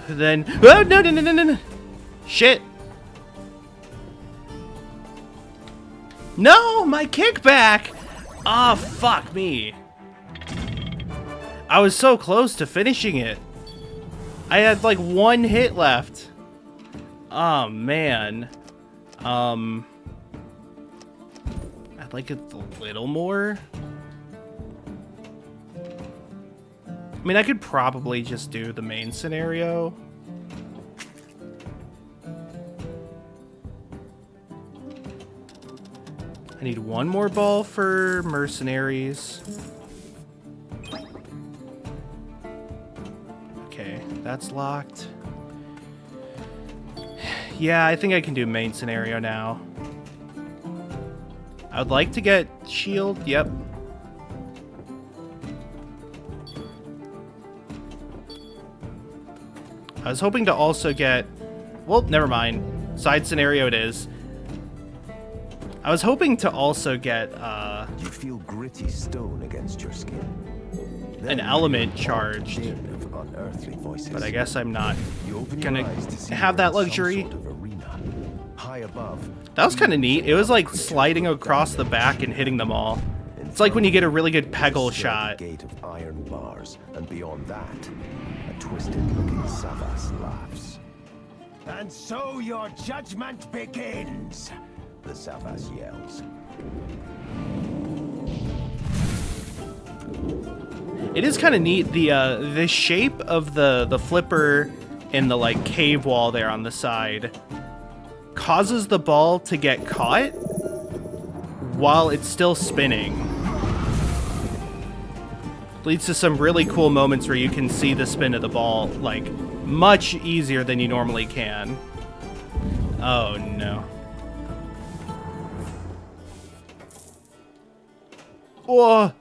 Then, oh, no. Shit. No, my kickback. Ah, fuck me. I was so close to finishing it. I had like 1 hit left. Oh, man. I'd like it a little more. I mean, I could probably just do the main scenario. I I need one more ball for mercenaries. Okay, that's locked. Yeah, I think I can do main scenario now. I would like to get shield. Yep. I was hoping to also get... Well, never mind. Side scenario it is. I was hoping to also get You feel gritty stone against your skin. an element charged. Of unearthly voices. But I guess I'm not You open gonna your eyes to see have you're that in some luxury. sort of arena. High above. That was kind of neat. It was like sliding across the back and hitting them all. It's like when you get a really good peggle shot. Gate of iron bars, and beyond that, a twisted-looking Savas laughs. And so your judgment begins, the Savas yells. It is kind of neat. The shape of the flipper in the like cave wall there on the side causes the ball to get caught while it's still spinning. Leads to some really cool moments where you can see the spin of the ball like much easier than you normally can. Oh no. Whoa.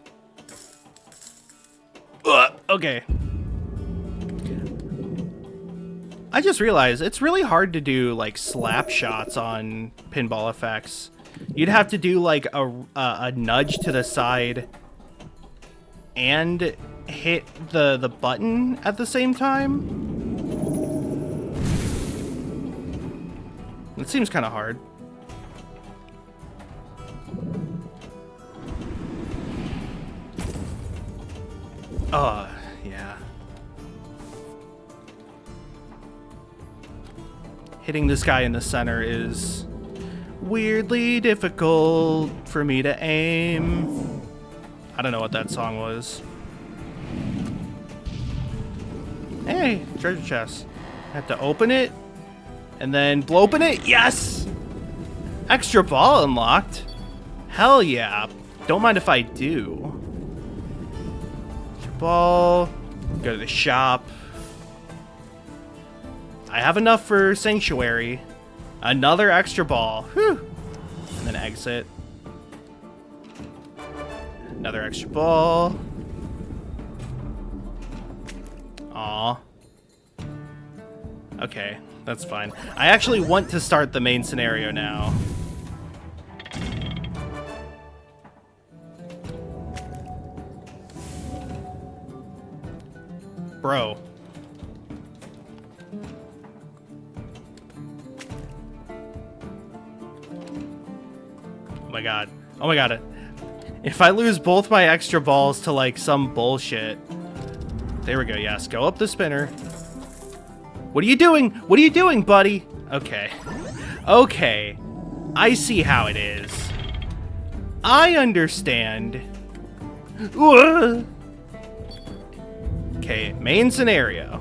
Okay. I just realized it's really hard to do like slap shots on pinball effects. You'd have to do like a nudge to the side and hit the button at the same time. It seems kind of hard. Yeah. Hitting this guy in the center is weirdly difficult for me to aim. I don't know what that song was. Hey, treasure chest. I have to open it and then blow open it. Yes! Extra ball unlocked. Hell yeah. Don't mind if I do. Extra ball. Go to the shop. I have enough for Sanctuary. Another extra ball. Whew. And then exit. Another extra ball. Aw. Okay, that's fine. I actually want to start the main scenario now. Bro. Oh my god. Oh my god. If I lose both my extra balls to like some bullshit. There we go, yes. Go up the spinner. What are you doing? What are you doing, buddy? Okay. Okay. I see how it is. I understand. Okay, main scenario.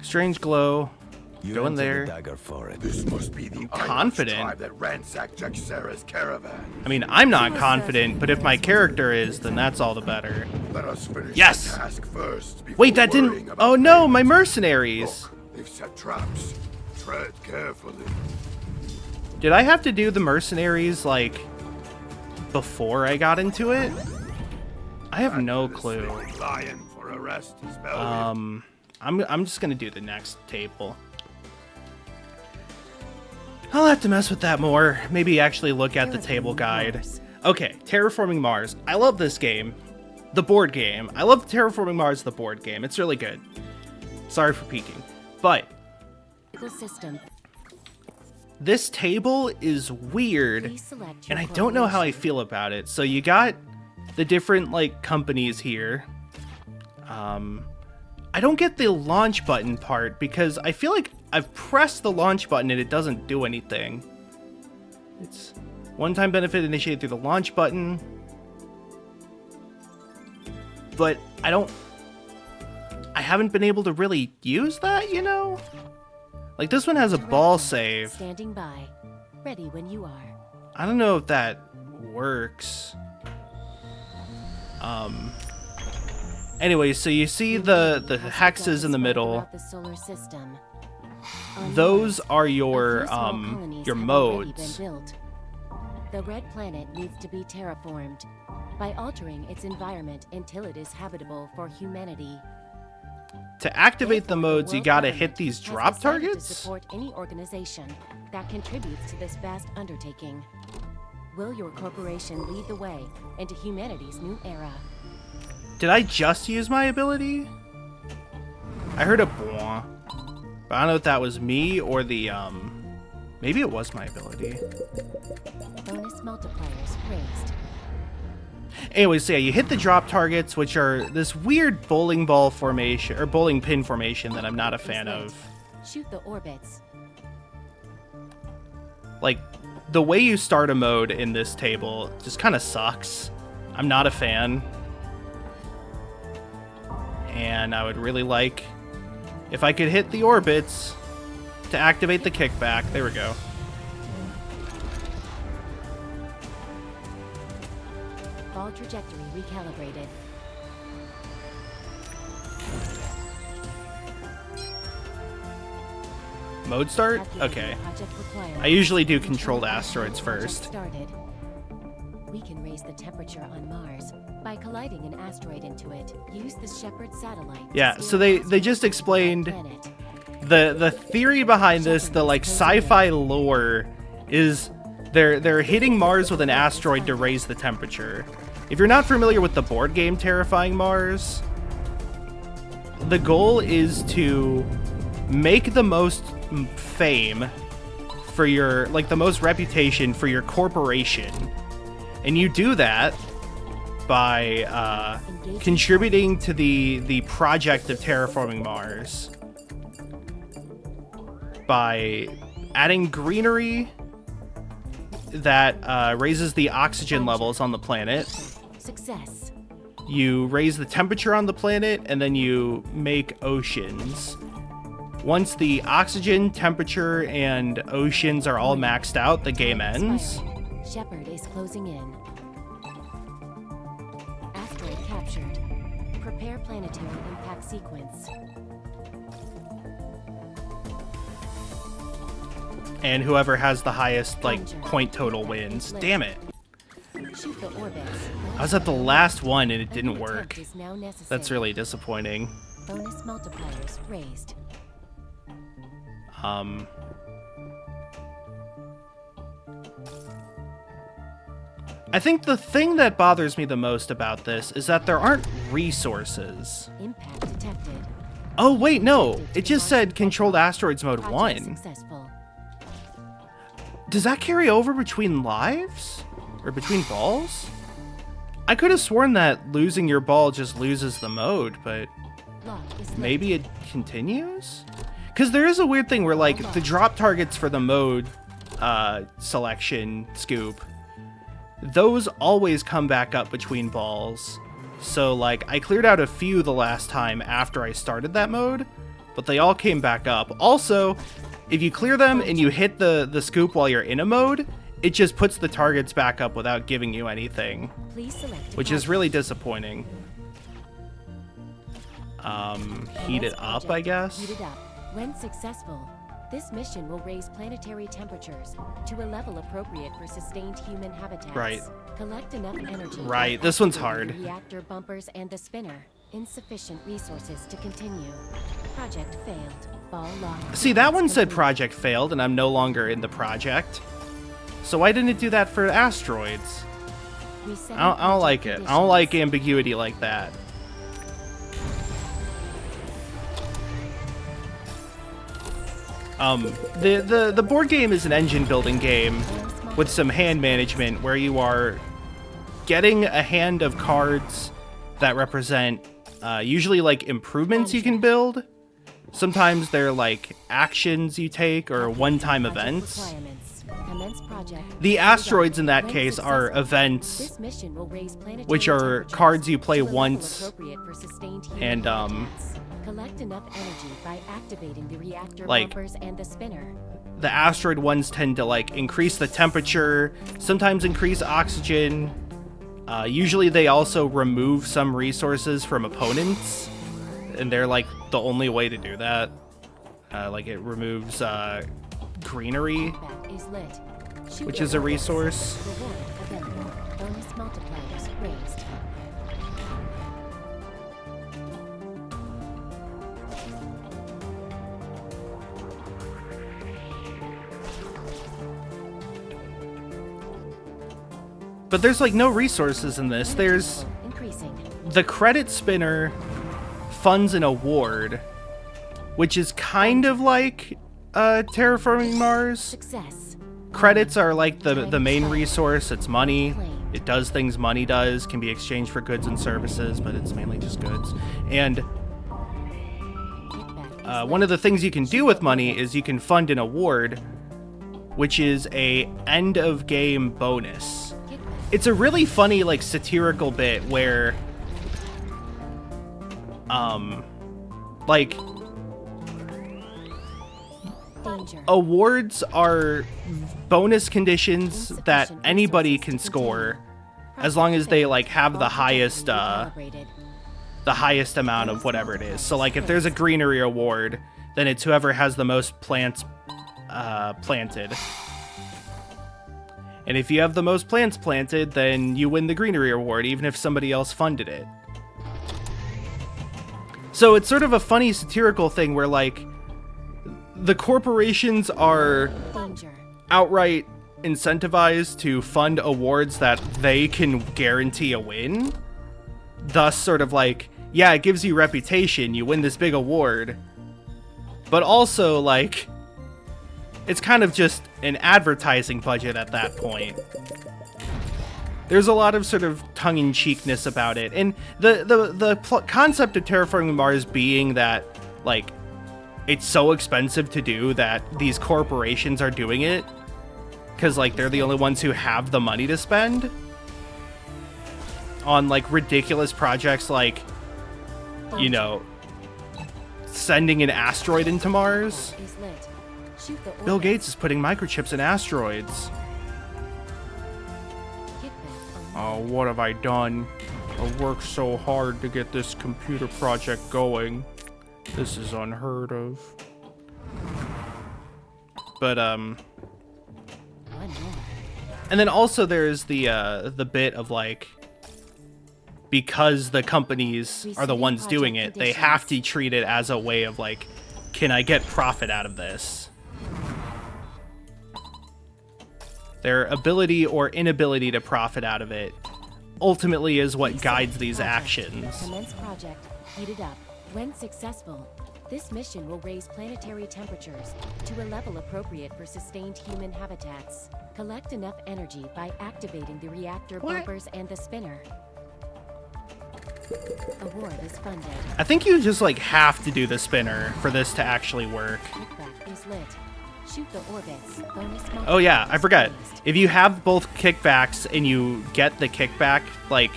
Strange glow. Go in there. Dagger for it. This must be the Confident. tribe that ransacked Jaxara's caravan. I mean, I'm not confident, but if my character is, then that's all the better. Let us finish Yes! the task first. Before Wait, that worrying didn't... about Oh no, things. my mercenaries! Look, they've set traps. Tread carefully. Did I have to do the mercenaries, like, before I got into it? I have no This clue. sleeping lion for a rest, spell I'm just gonna do the next table. I'll have to mess with that more. Maybe actually look at the table guide. Okay, Terraforming Mars. I love this game. The board game. I love Terraforming Mars, the board game. It's really good. Sorry for peeking. But System. this table is weird, Please select and your I don't know how I feel about it. So you got the different, like, companies here. I don't get the launch button part because I feel like I've pressed the launch button and it doesn't do anything. It's one-time benefit initiated through the launch button. but I haven't been able to really use that, you know? Like, this one has a ball save. Standing by, ready when you are. I don't know if that works. Anyway, so you see the hexes in the middle. The solar system. Those are your modes. The red planet needs to be terraformed by altering its environment until it is habitable for humanity. To activate the modes, you World gotta government hit these has drop decided targets? To support any organization that contributes to this vast undertaking. Will your corporation lead the way into humanity's new era? Did I just use my ability? I heard a boing. But I don't know if that was me or the, maybe it was my ability. Bonus multipliers raised. Anyways, so yeah, you hit the drop targets, which are this weird bowling ball formation, or bowling pin formation that I'm not a fan of. Shoot the orbits. Like, the way you start a mode in this table just kind of sucks. I'm not a fan. And I would really like if I could hit the orbits to activate the kickback. There we go. Ball trajectory recalibrated. Mode start? Okay. I usually do controlled asteroids first. Started. We can raise the temperature on Mars by colliding an asteroid into it. Use the Shepherd satellite. Yeah, so they just explained the theory behind this, the like sci-fi lore is they're hitting Mars with an asteroid to raise the temperature. If you're not familiar with the board game Terrifying Mars, the goal is to make the most fame for your, like, the most reputation for your corporation. And you do that by contributing to the project of terraforming Mars. By adding greenery that raises the oxygen levels on the planet. Success. You raise the temperature on the planet, and then you make oceans. Once the oxygen, temperature, and oceans are all maxed out, the game ends. Shepherd is closing in. Asteroid captured. Prepare planetary impact sequence. And whoever has the highest, like, point total wins. Damn it. Shoot the orbits. I was at the last one and it didn't Every work. attempt is now necessary. That's really disappointing. Bonus multipliers raised. I think the thing that bothers me the most about this is that there aren't resources. Impact detected. Oh, wait, no. It just said Controlled Asteroids Mode Project 1. Successful. Does that carry over between lives? Or between balls? I could have sworn that losing your ball just loses the mode, but Lock is maybe it continues? Because there is a weird thing where, like, the drop targets for the mode selection scoop, those always come back up between balls. So, like, I cleared out a few the last time after I started that mode, but they all came back up. Also, if you clear them and you hit the scoop while you're in a mode, it just puts the targets back up without giving you anything, Please select which is really disappointing. Heat it up, I guess? Heat it up. When successful, this mission will raise planetary temperatures to a level appropriate for sustained human habitats. Right. Collect enough energy. to Right, this one's activate hard. the reactor bumpers and the spinner. Insufficient resources to continue. Project failed. Ball locked. See, that one said Complete. project failed, and I'm no longer in the project. So why didn't it do that for asteroids? Resetting I don't like project it. I don't like conditions. ambiguity like that. The board game is an engine building game with some hand management where you are getting a hand of cards that represent usually like improvements you can build. Sometimes they're like actions you take or one-time Project events. requirements. Commence Commence project. The asteroids in that When case are successful, events, This mission will raise planetary which are temperatures cards you play to a level once, appropriate for sustained human and, habitats. Collect enough energy by activating the reactor like, bumpers and the spinner. the asteroid ones tend to like increase the temperature, sometimes increase oxygen. Usually they also remove some resources from opponents, and they're like the only way to do that. Like it removes greenery, Kickback is lit. Shoot which the is a orbits. resource. Reward available. Bonus multipliers raised. But there's like no resources in this. There's Increasing. the credit spinner funds an award, which is kind of like terraforming Mars. Success. Credits are like the main resource. It's money. It does things money does, can be exchanged for goods and services, but it's mainly just goods. And Kickback is one lit. of the things you can do with money is you can fund an award, which is a end of game bonus. Kickback. It's a really funny like satirical bit where like Danger. awards are bonus conditions that anybody can score as long as they like have the highest amount of whatever it is. So like if there's a greenery award, then it's whoever has the most plants planted. And if you have the most plants planted, then you win the greenery award even if somebody else funded it. So it's sort of a funny satirical thing where like the corporations are Danger. outright incentivized to fund awards that they can guarantee a win. Thus sort of like, yeah, it gives you reputation, you win this big award. But also like it's kind of just an advertising budget at that point. There's a lot of sort of tongue-in-cheekness about it. And the concept of terraforming Mars being that like it's so expensive to do that these corporations are doing it because like they're the only ones who have the money to spend on like ridiculous projects like, you know, sending an asteroid into Mars. Is lit. Shoot the Bill orbits. Gates is putting microchips in asteroids. Kickback Oh, what have I done? I worked so hard to get this computer project going. This is unheard of. But One more. and then also there's the bit of like, because the companies are the ones doing it, they have to treat it as a way of like, can I get profit out of this? Their ability or inability to profit out of it ultimately is what guides these actions. Commence project. Heat it up. When successful, this mission will raise planetary temperatures to a level appropriate for sustained human habitats. Collect enough energy by activating the reactor bumpers and the spinner. Award is funded. I think you just like have to do the spinner for this to actually work. Kickback is lit. Shoot the orbits. Bonus Oh yeah, I forgot. raised. If you have both kickbacks and you get the kickback like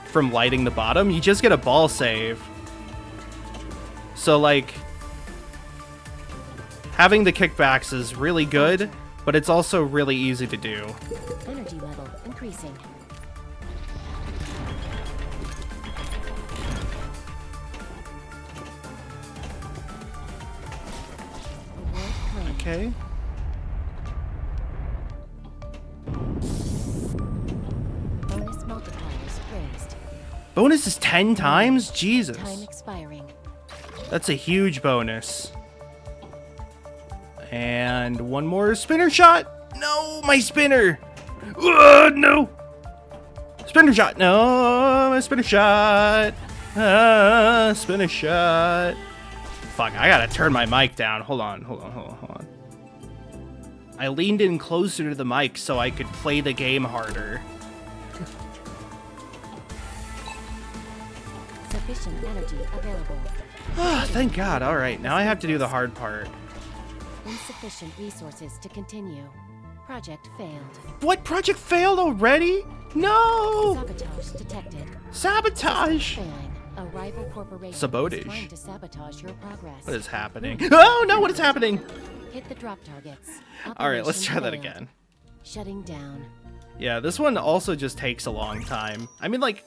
from lighting the bottom, you just get a ball save. So like having the kickbacks is really good, but it's also really easy to do. Energy level increasing. Award claimed. Okay. Bonus multipliers raised. Bonus is 10 times? Jesus. Time expiring. That's a huge bonus. And one more spinner shot. No, my spinner. No. Spinner shot. No, my spinner shot. Spinner shot. Fuck, I gotta turn my mic down. Hold on. I leaned in closer to the mic so I could play the game harder. Sufficient energy available. Thank God. All right, now I have to do the hard part. Insufficient resources to continue. Project failed. What? Project failed already? No! Sabotage detected. Sabotage! Failing. A rival corporation Sabotage. is trying to sabotage your progress. What is happening? Oh no, what is happening? Hit the drop targets. Alright, let's try Operation that failed. again. Shutting down. Yeah, this one also just takes a long time. I mean, like,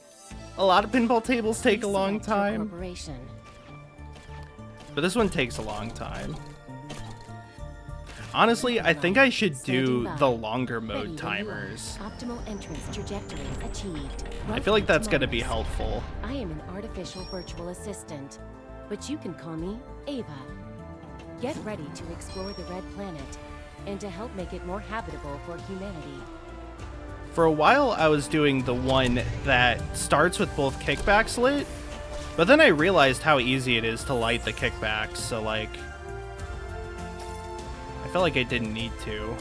a lot of pinball tables take a long Select your time, corporation. but this one takes a long time. Honestly, I think I should do the longer Ready mode when you are. timers. Optimal entrance trajectory achieved. I feel like Welcome that's to gonna be Mars. helpful. I am an artificial virtual assistant, but you can call me Ava. Get ready to explore the Red Planet and to help make it more habitable for humanity. For a while, I was doing the one that starts with both kickbacks lit, but then I realized how easy it is to light the kickbacks, so like, I felt like I didn't need to.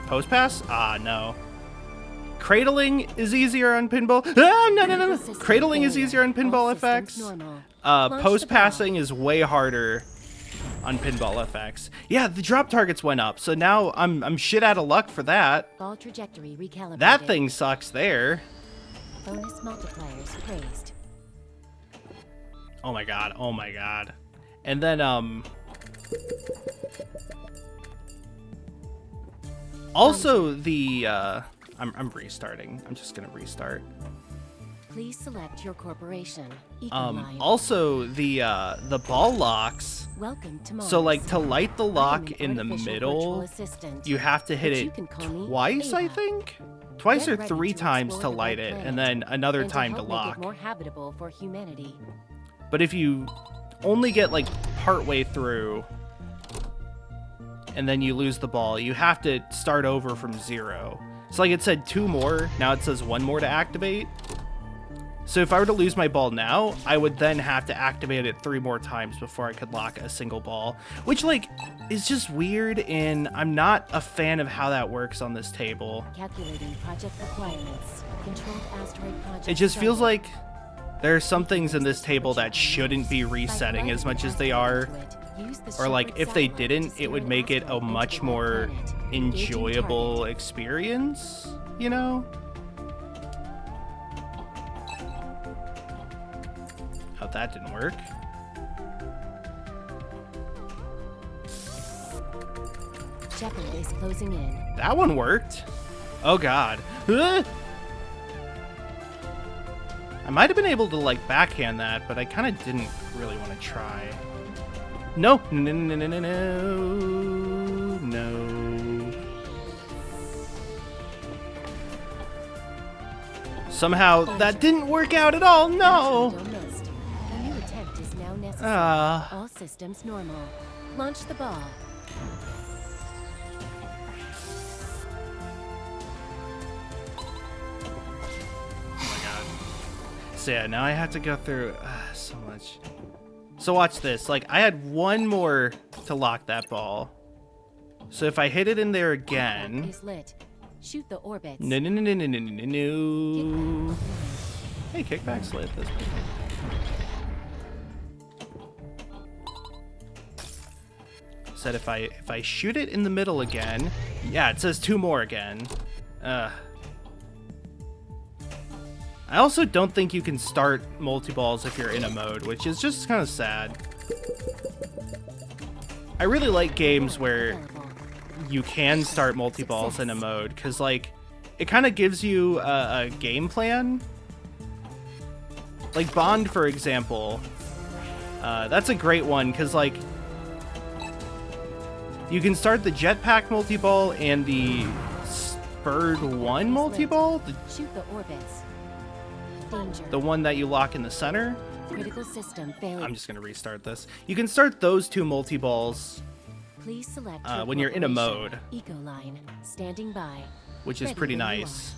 Post pass? Ah, no. Cradling is easier on pinball. Ah, no. Cradling is easier on pinball effects. Post passing is way harder on pinball effects. Yeah, the drop targets went up, so now I'm shit out of luck for that. Ball trajectory recalibrated. That thing sucks there. Bonus multipliers praised. Oh my god, oh my god. And then also the I'm restarting. I'm just gonna restart. Please select your corporation. Ecoline. Also the ball locks. Welcome to Mars. So like to light the I am lock an in the artificial middle, virtual assistant, you have to hit but you it can call me twice, I Ava. think? Twice Get or ready 3 to times to explore the light Red it, Planet and then another and time to help lock. Make it more habitable for humanity. But if you only get like partway through and then you lose the ball, you have to start over from 0. So like it said 2 more, now it says 1 more to activate. So if I were to lose my ball now, I would then have to activate it 3 more times before I could lock a single ball, which like is just weird, and I'm not a fan of how that works on this table. Calculating project requirements. Controlled asteroid project. It just feels started. like there are some things in this table that shouldn't be resetting as much as they are. Or like if they didn't, it would make it a much more enjoyable experience, you know? Oh, that didn't work. Shepard is closing in. That one worked. Oh god. Ah! I might have been able to like backhand that, but I kind of didn't really want to try. No. No. Somehow that didn't work out at all. No. Missed. A new attempt is now necessary. All systems normal. Launch the ball. So yeah, now I have to go through so much. So watch this. Like I had 1 more to lock that ball. So if I hit it in there again. Is lit. Shoot the orbits. No. Hey, kickback's lit. That's pretty cool. Said if I shoot it in the middle again. Yeah, it says 2 more again. I also don't think you can start multi-balls if you're in a mode, which is just kind of sad. I really like games where you can start multi-balls in a mode, because like it kind of gives you a game plan. Like Bond, for example. That's a great one, because like you can start the jetpack multi-ball and the Spurred 1 multi-ball. Shoot the orbits. Danger. The one that you lock in the center. Critical system failure. I'm just gonna restart this. You can start those 2 multi-balls Please select when you're in a mode, Ecoline, standing by. which is Ready pretty when you nice.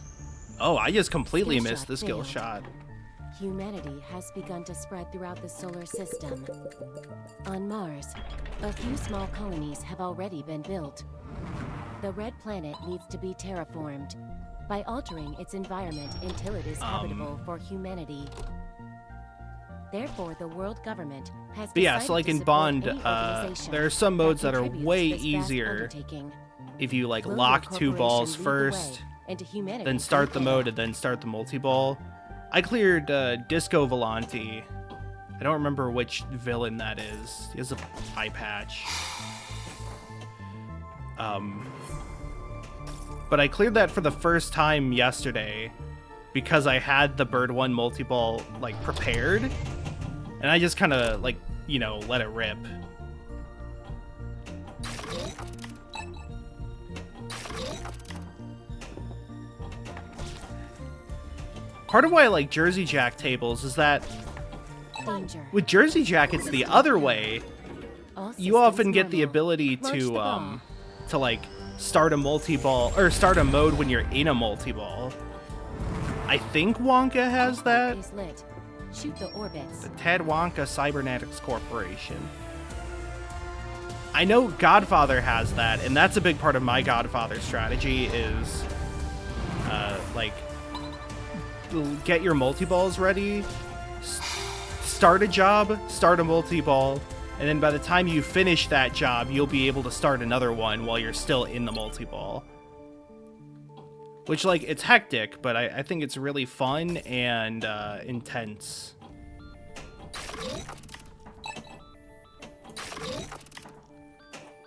Oh, I just completely Skill missed shot the skill failed. shot. Humanity has begun to spread throughout the solar system. On Mars, a few small colonies have already been built. The Red Planet needs to be terraformed by altering its environment until it is habitable for humanity. Therefore, the world government has But yeah, decided so like to in support Bond, any organization there are some modes that are contributes way to this vast easier undertaking. if you like Will lock your 2 balls corporation lead the first, way, and to humanity then start the lead mode and then start the multi-ball. I cleared Disco Volante. I don't remember which villain that is. He has a eye patch. But I cleared that for the first time yesterday because I had the Bird 1 multi-ball like prepared, and I just kind of like, you know, let it rip. Part of why I like Jersey Jack tables is that Danger. with Jersey Jack it's the other way. All You systems often get the normal. ability Launch the ball. to like start a multi-ball or start a mode when you're in a multi-ball. I think Wonka has that. Is lit. Shoot the orbits. The Ted Wonka Cybernetics Corporation. I know Godfather has that, and that's a big part of my Godfather strategy is like get your multi-balls ready, start a job, start a multi-ball, and then by the time you finish that job, you'll be able to start another one while you're still in the multi-ball. Which, like, it's hectic, but I think it's really fun and intense.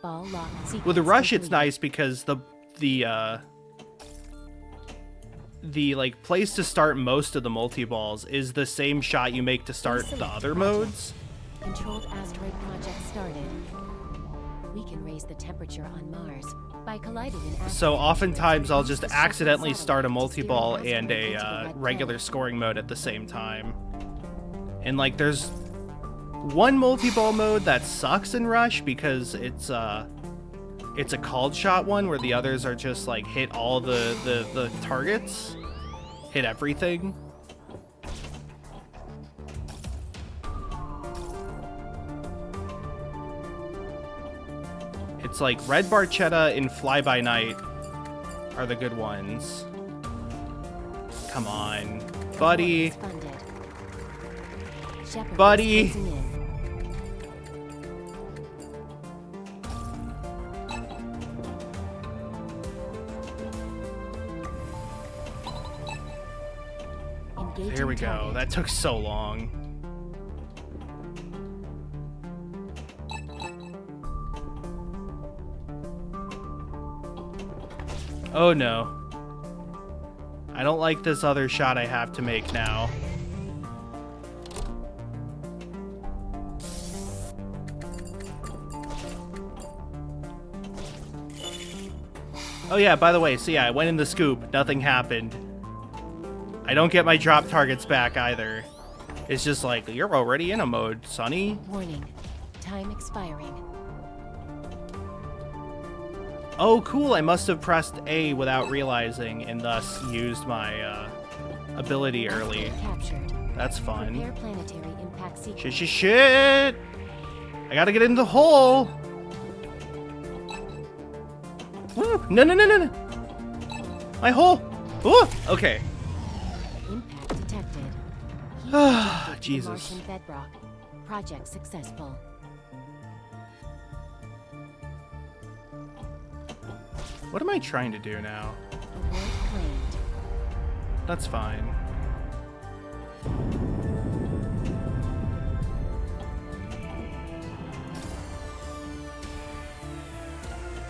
Ball lock. With the sequence rush, it's complete. nice because the like place to start most of the multi-balls is the same shot you make to start the Select other project. modes. Controlled asteroid project started. We can raise the temperature on Mars by colliding an asteroid. So oftentimes I'll just Use the shuttle accidentally start a satellite to multi-ball steer an and asteroid into the a red regular planet. scoring mode at the same time. And like there's one multi-ball mode that sucks in Rush because it's a called shot one where the others are just like hit all the targets, hit everything. It's like Red Barchetta and Fly By Night are the good ones. Come on, buddy. Funded. Shepard is Buddy. closing in. Engaging There we go. target. That took so long. Oh no. I don't like this other shot I have to make now. Oh yeah, by the way, so yeah, I went in the scoop. Nothing happened. I don't get my drop targets back either. It's just like, you're already in a mode, sonny. Warning. Time expiring. Oh, cool, I must have pressed A without realizing and thus used my ability early. Captured. That's fun. Prepare planetary impact sequence. Shit! I gotta get in the hole! Woo! No, no, no, no, no! My hole! Ooh! Okay. Impact detected. Heat Ah, ejected to Jesus. Martian bedrock. Project successful. What am I trying to do now? Award claimed. That's fine.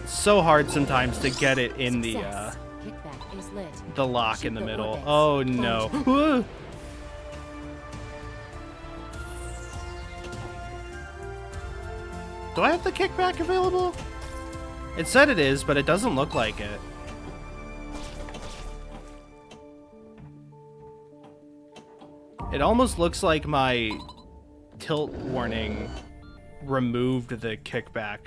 It's so hard sometimes to get it in the Success. Kickback is lit. lock Shoot in the the middle. orbits. Oh no. Woo! Do I have the kickback available? It said it is, but it doesn't look like it. It almost looks like my tilt warning removed the kickback.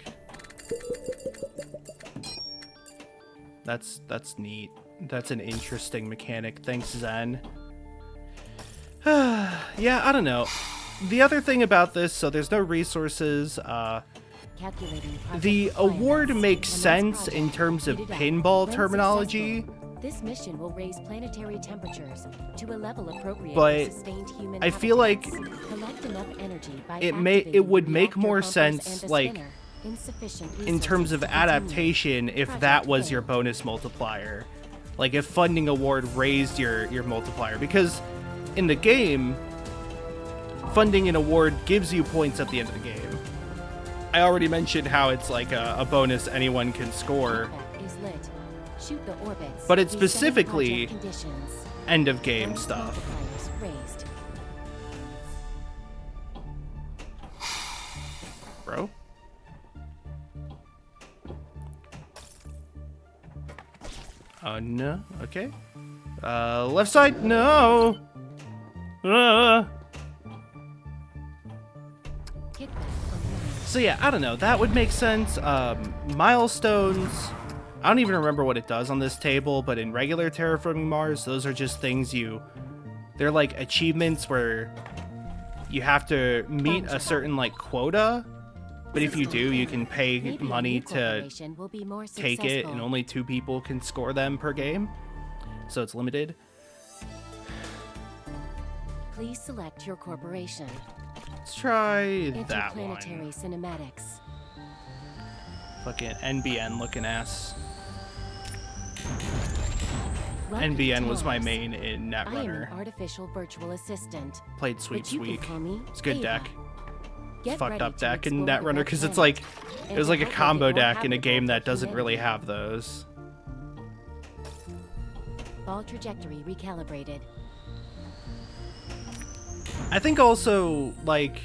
That's neat. That's an interesting mechanic. Thanks, Zen. Yeah, I don't know. The other thing about this, so there's no resources. Calculating project The requirements. award makes Commence sense project. in terms of Heat it up. pinball When terminology, successful, this mission will raise planetary temperatures to a level appropriate but for sustained human I feel like habitats. Collect enough energy by it would activating make reactor more bumpers sense, and a like, spinner. Insufficient in terms of resources to continue. adaptation if Project that was failed. your bonus multiplier. Like if funding award raised your multiplier. Because in the game, funding an award gives you points at the end of the game. I already mentioned how it's like a bonus anyone can score. Feedback is lit. Shoot the orbits. But it's Resetting specifically project conditions. end of game Bonus stuff. multipliers raised. Bro. Oh no, okay. Left side, no! Kickback online. So yeah, I don't know, that would make sense. Milestones, I don't even remember what it does on this table, but in regular Terraforming Mars, those are just things they're like achievements where you have to meet a certain like quota, but if you do, you can pay Maybe a money new to corporation will be more take it, and successful. only 2 people can score them per game, so it's limited. Please select your corporation. Let's try that Interplanetary one. cinematics. Fucking NBN looking ass. Welcome NBN to was my Mars. main in I am Netrunner. an artificial virtual assistant. Played Sweep but you can Sweep. call me It's a good Ava. deck. Get Fucked ready up to deck in explore the Netrunner red because it's planet like and it was to like a help make it combo more deck in a habitable game that for doesn't really humanity. have those. Ball trajectory recalibrated. I think also like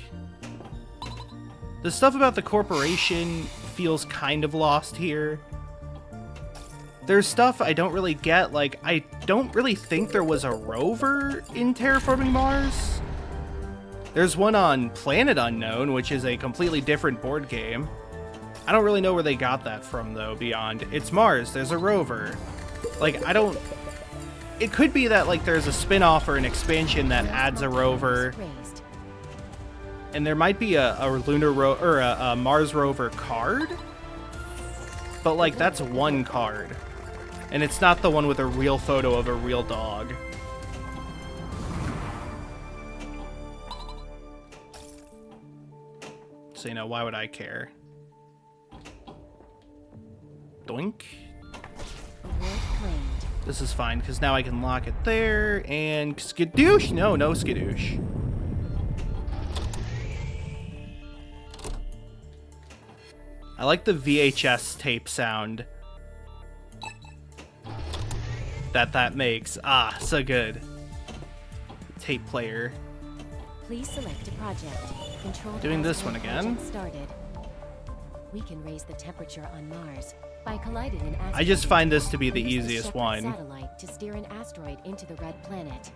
the stuff about the corporation feels kind of lost here. There's stuff I don't really get, like I don't really think there was a rover in Terraforming Mars. There's one on Planet Unknown, which is a completely different board game. I don't really know where they got that from though, beyond it's Mars, there's a rover. Like I don't it could be that like there's a spin-off or an expansion that adds a rover. Raised. And there might be a a Mars rover card, but like that's one card, and it's not the one with a real photo of a real dog. So you know, why would I care? Doink. Award claimed. This is fine because now I can lock it there and skadoosh. No skadoosh. I like the VHS tape sound that makes. Ah, so good. Tape player. Please select a project. Controlled Doing this asteroid one again. project started. We can raise the temperature on Mars by colliding an asteroid. I just find this to be the and use easiest Shepherd one. Satellite to steer an asteroid into the red planet.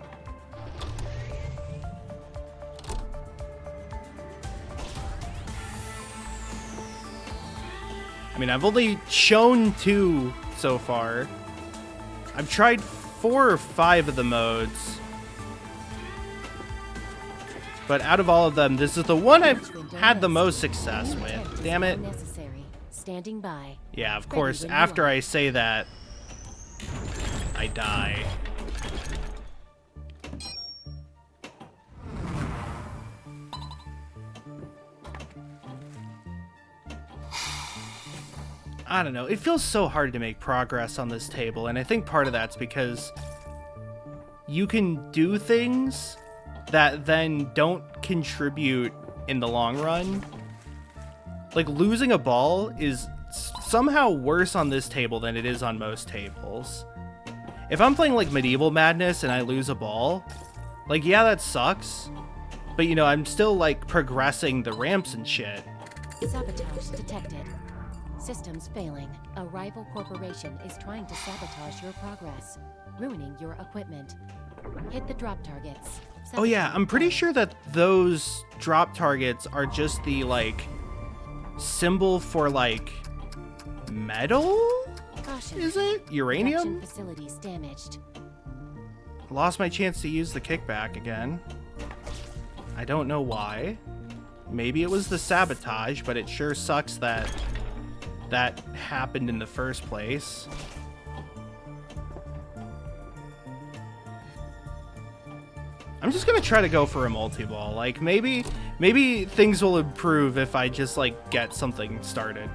I mean, I've only shown 2 so far. I've tried 4 or 5 of the modes. But out of all of them, this is the one I've had the most success with. Damn it. Necessary. Standing by. Yeah, of Ready course, when you after are. I say that, I die. I don't know. It feels so hard to make progress on this table, and I think part of that's because you can do things that then don't contribute in the long run. Like, losing a ball is somehow worse on this table than it is on most tables. If I'm playing, like, Medieval Madness and I lose a ball, like, yeah, that sucks. But, you know, I'm still, like, progressing the ramps and shit. Sabotage detected. Systems failing. A rival corporation is trying to sabotage your progress, ruining your equipment. Hit the drop targets. Oh yeah, Sabotage I'm pretty failed. sure that those drop targets are just the, like, symbol for, like, metal? Caution. Is it? Production Uranium? facilities damaged. Lost my chance to use the kickback again. I don't know why. Maybe it was the sabotage, but it sure sucks that that happened in the first place. I'm just gonna try to go for a multi-ball. Like, maybe Maybe things will improve if I just, like, get something started.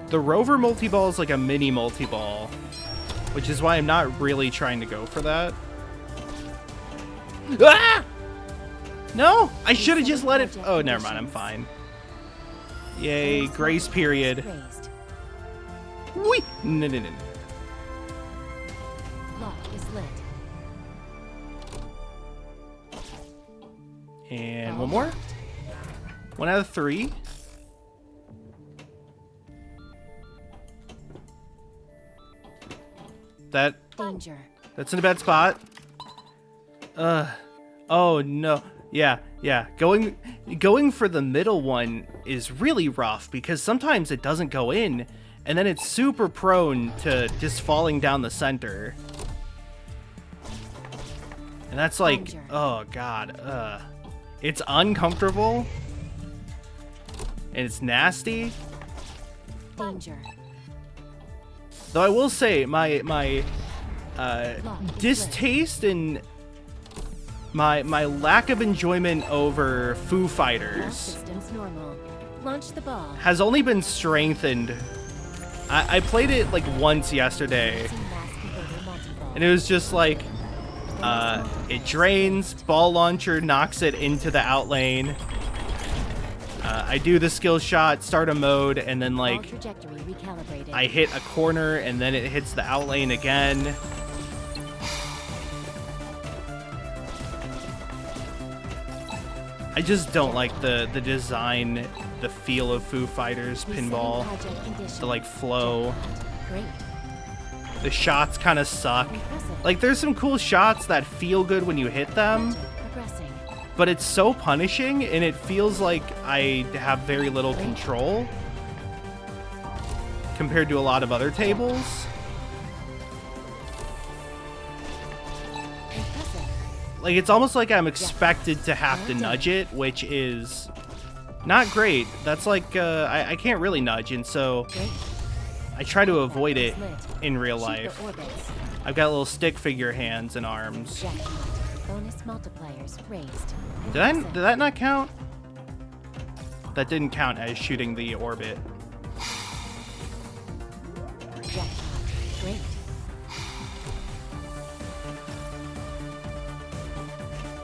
The Rover multi-ball is like a mini multi-ball, which is why I'm not really trying to go for that. Ah! No! I should have just let it... Oh, never mind. I'm fine. Yay, grace period. Whee! No, no, no, no. Lock is lit. And one more. 1 out of 3. Danger. That's in a bad spot. Oh no. Yeah. Going for the middle one is really rough because sometimes it doesn't go in, and then it's super prone to just falling down the center. And that's like, Danger. oh god. It's uncomfortable. And it's nasty. Danger. Though I will say, my distaste and my lack of enjoyment over Foo All Fighters systems normal. Launch the ball. has only been strengthened. I played it like once yesterday, Using mass converter multi-ball. and it was just like, it drains, ball launcher knocks it into the out lane. I do the skill shot, start a mode, and then Ball like trajectory recalibrated. I hit a corner, and then it hits the out lane again. I just don't like the design, the feel of Foo Fighters Resetting pinball. project condition. The like flow. Jackpot. Great. The shots kind of suck. Impressive. Like there's some cool shots that feel good when you hit them, Magic. Progressing. but it's so punishing and it feels like I have very little control compared to a lot of other tables. Impressive. Like it's almost like I'm expected to have to nudge it, which is not great. That's like I can't really nudge, and so Great. I try to avoid it Lit. in real Shoot life. the orbits. I've got little stick figure hands and arms. Jackpot. Bonus multipliers raised. Did that not count? That didn't count as shooting the orbit. Jackpot. Great.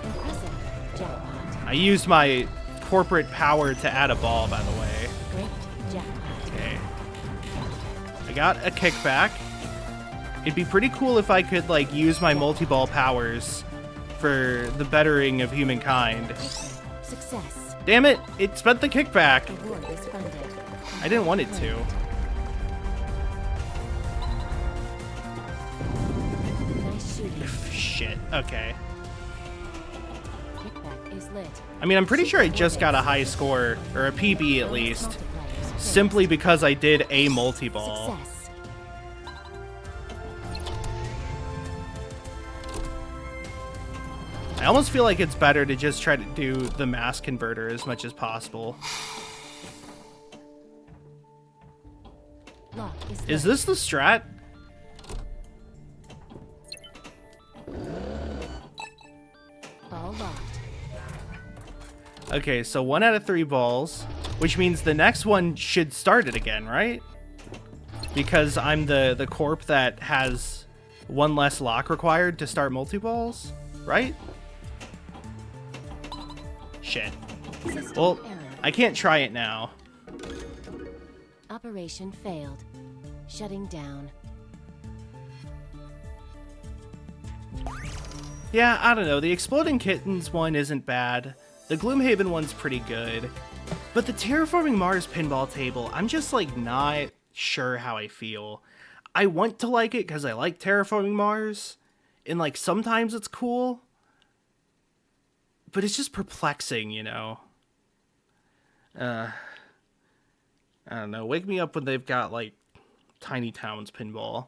Impressive. Jackpot. I used my corporate power to add a ball, by the way. Great. Jackpot. Okay. I got a kickback. It'd be pretty cool if I could, like, use my multi-ball powers for the bettering of humankind. Success. Damn it! It spent the kickback! Award is funded. I didn't want it to. Nice shooting. Shit. Okay. Kickback is lit. I mean, I'm pretty sure I just got a high score, or a PB at Bonus least, multipliers raised. simply because I did a multi-ball. Success. I almost feel like it's better to just try to do the mass converter as much as possible. Lock is Is lit. this the strat? Ball locked. Okay, so 1 out of 3 balls, which means the next one should start it again, right? Because I'm the corp that has 1 less lock required to start multi-balls, right? Shit. System Well, error. I can't try it now. Operation failed. Shutting down. Yeah, I don't know. The Exploding Kittens one isn't bad. The Gloomhaven one's pretty good. But the Terraforming Mars pinball table, I'm just like not sure how I feel. I want to like it because I like Terraforming Mars. And like sometimes it's cool. But it's just perplexing, you know? I don't know. Wake me up when they've got like Tiny Towns pinball.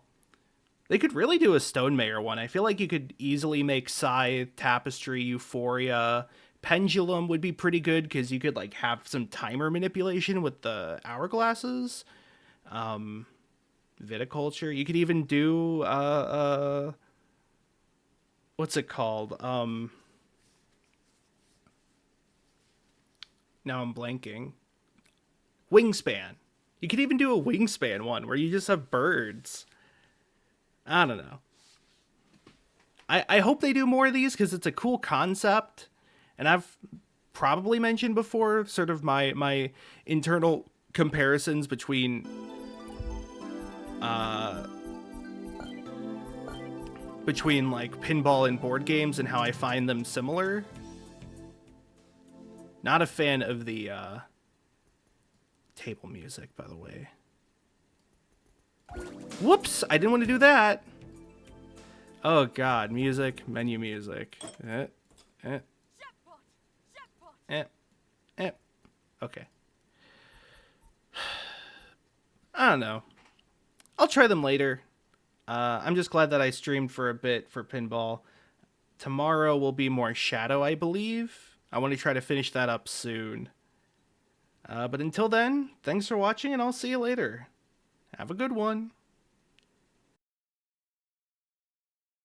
They could really do a Stone Mayor one. I feel like you could easily make Scythe, Tapestry, Euphoria. Pendulum would be pretty good because you could like have some timer manipulation with the hourglasses. Viticulture. You could even do what's it called? Now I'm blanking. Wingspan. You could even do a Wingspan one where you just have birds. I don't know. I hope they do more of these because it's a cool concept. And I've probably mentioned before sort of my internal comparisons between like pinball and board games and how I find them similar. Not a fan of the table music, by the way. Whoops, I didn't want to do that. Oh god, music, menu music. Okay. I don't know. I'll try them later. I'm just glad that I streamed for a bit for pinball. Tomorrow will be more Shadow, I believe. I want to try to finish that up soon. But until then, thanks for watching, and I'll see you later. Have a good one.